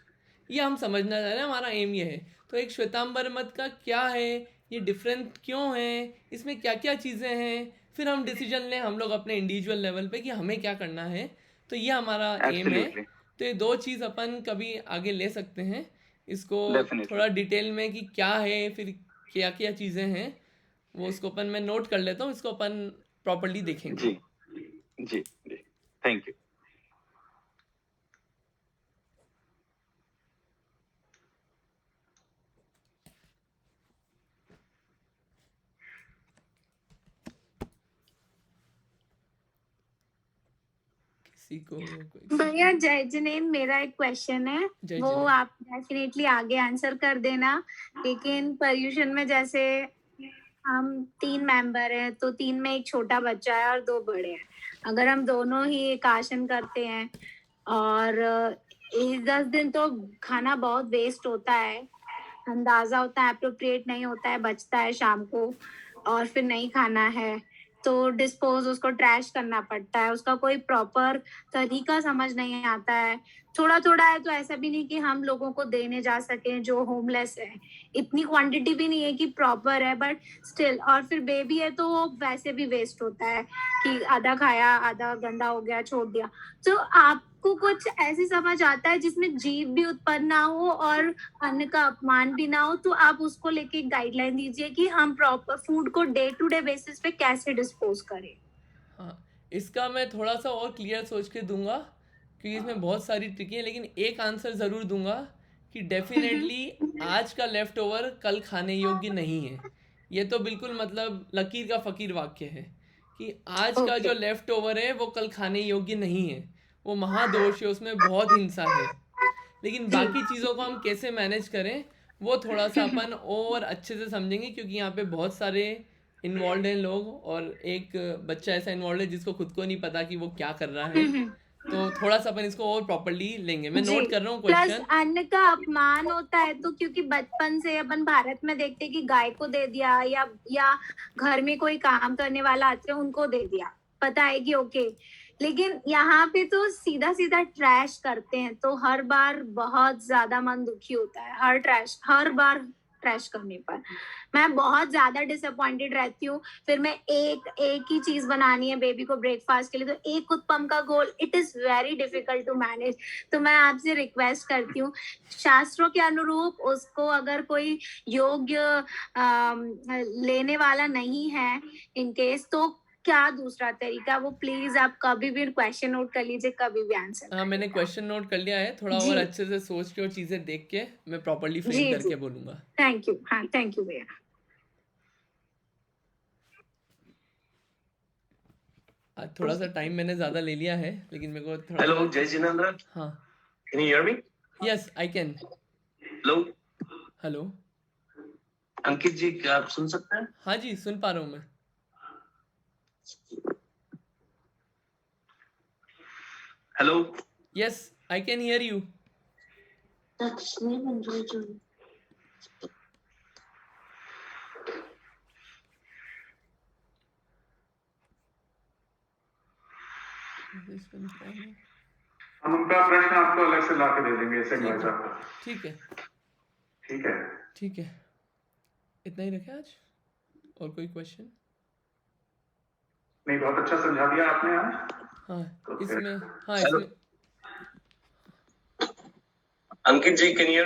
ये हम समझना चाह रहे हैं। हमारा एम ये है। तो एक श्वेतांबर मत का क्या है, ये डिफरेंट क्यों है, इसमें क्या क्या चीज़ें हैं, फिर हम डिसीजन लें हम लोग अपने इंडिविजुअल लेवल पे कि हमें क्या करना है। तो ये हमारा एम है। एब्सोल्युटली, तो ये दो चीज़ अपन कभी आगे ले सकते हैं इसको डेफिनेटली। थोड़ा डिटेल में कि क्या है, फिर क्या क्या चीज़ें हैं, वो उसको अपन मैं नोट कर लेता हूँ, इसको अपन प्रॉपर्ली देखेंगे। जी जी जी, थैंक यू। किसी को कोई भैया जय जिनेंद्र, मेरा एक क्वेश्चन है। जय वो जिनेंद्र। आप डेफिनेटली आगे आंसर कर देना, लेकिन पर्यूषण में जैसे हम 3 मेंबर हैं, तो 3 में एक छोटा बच्चा है और 2 बड़े हैं। अगर हम दोनों ही एक आसन करते हैं और 10 दिन तो खाना बहुत वेस्ट होता है, अंदाजा होता है, अप्रोप्रिएट नहीं होता है, बचता है शाम को और फिर नहीं खाना है, तो डिस्पोज उसको ट्रैश करना पड़ता है। उसका कोई प्रॉपर तरीका समझ नहीं आता है। थोड़ा थोड़ा है तो ऐसा भी नहीं कि हम लोगों को देने जा सके जो होमलेस है, इतनी क्वांटिटी भी नहीं है कि प्रॉपर है, बट स्टिल। और फिर बेबी है तो वो वैसे भी वेस्ट होता है कि आधा खाया, आधा गंदा हो गया, छोड़ दिया। तो आपको कुछ ऐसी समझ आता है जिसमें जीव भी उत्पन्न ना हो और अन्न का अपमान भी ना हो, तो आप उसको लेके गाइडलाइन दीजिए कि हम प्रॉपर फूड को डे टू डे बेसिस पे कैसे डिस्पोज करें। हाँ, इसका मैं थोड़ा सा और क्लियर सोच के दूंगा क्योंकि इसमें बहुत सारी ट्रिकी है, लेकिन एक आंसर ज़रूर दूंगा कि डेफिनेटली आज का लेफ्ट ओवर कल खाने योग्य नहीं है। ये तो बिल्कुल मतलब लकीर का फ़कीर वाक्य है कि आज का जो ओके। लेफ्ट ओवर है वो कल खाने योग्य नहीं है। वो महादोष है, उसमें बहुत हिंसा है। लेकिन जी। बाकी चीज़ों को हम कैसे मैनेज करें वो थोड़ा सा अपन और अच्छे से समझेंगे, क्योंकि यहाँ पे बहुत सारे इन्वॉल्व हैं लोग, और एक बच्चा ऐसा इन्वॉल्व है जिसको खुद को नहीं पता कि वो क्या कर रहा है। तो थोड़ा सा अपन इसको और प्रॉपर्ली लेंगे। मैं जी, नोट कर रहा हूँ प्लस क्वेश्चन। अन्न का अपमान होता है, तो क्योंकि बचपन से अपन भारत में देखते हैं कि गाय को दे दिया या घर में कोई काम करने वाला आते हैं उनको दे दिया, पता है कि ओके। लेकिन यहाँ पे तो सीधा सीधा ट्रैश करते हैं, तो हर बार बहुत ज्यादा मन दुखी होता है। हर बार ट्रैश करने पर मैं बहुत ज्यादा डिसअपॉइंटेड रहती हूँ। फिर मैं एक ही चीज बनानी है बेबी को ब्रेकफास्ट के लिए, तो एक उत्पम का गोल, it is very difficult to manage. तो मैं आपसे रिक्वेस्ट करती हूँ, शास्त्रों के अनुरूप उसको अगर कोई योग्य लेने वाला नहीं है इन केस, तो क्या दूसरा तरीका, वो प्लीज आप कभी भी क्वेश्चन नोट कर लीजिए, कभी भी आंसर हाँ, मैंने क्वेश्चन नोट कर लिया है। थोड़ा जी और अच्छे से सोच के और चीज़ें देख के मैं प्रॉपर्ली फ्रेम जी करके जी, बोलूँगा। Thank you. हाँ, थैंक यू भैया। आज थोड़ा सा टाइम मैंने ज़्यादा ले लिया है, लेकिन मेरे को थोड़ा हेलो सा। जय जिनेंद्र, हाँ। Can you hear me? Yes I can. Hello hello. Ankit ji, क्या आप सुन सकते हैं? हाँ जी, सुन पा रहा हूँ मैं। Hello yes I can hear you. हम उनका प्रश्न आपको अलग से ला के दे देंगे ऐसे ठीक भाई है, साहब का। ठीक है, ठीक है, ठीक है। इतना ही रखें आज, और कोई क्वेश्चन? नहीं बहुत अच्छा समझा दिया आपने आज। हाँ तो फिर इसमें, हाँ हेलो इसमें अंकित जी, कैन यू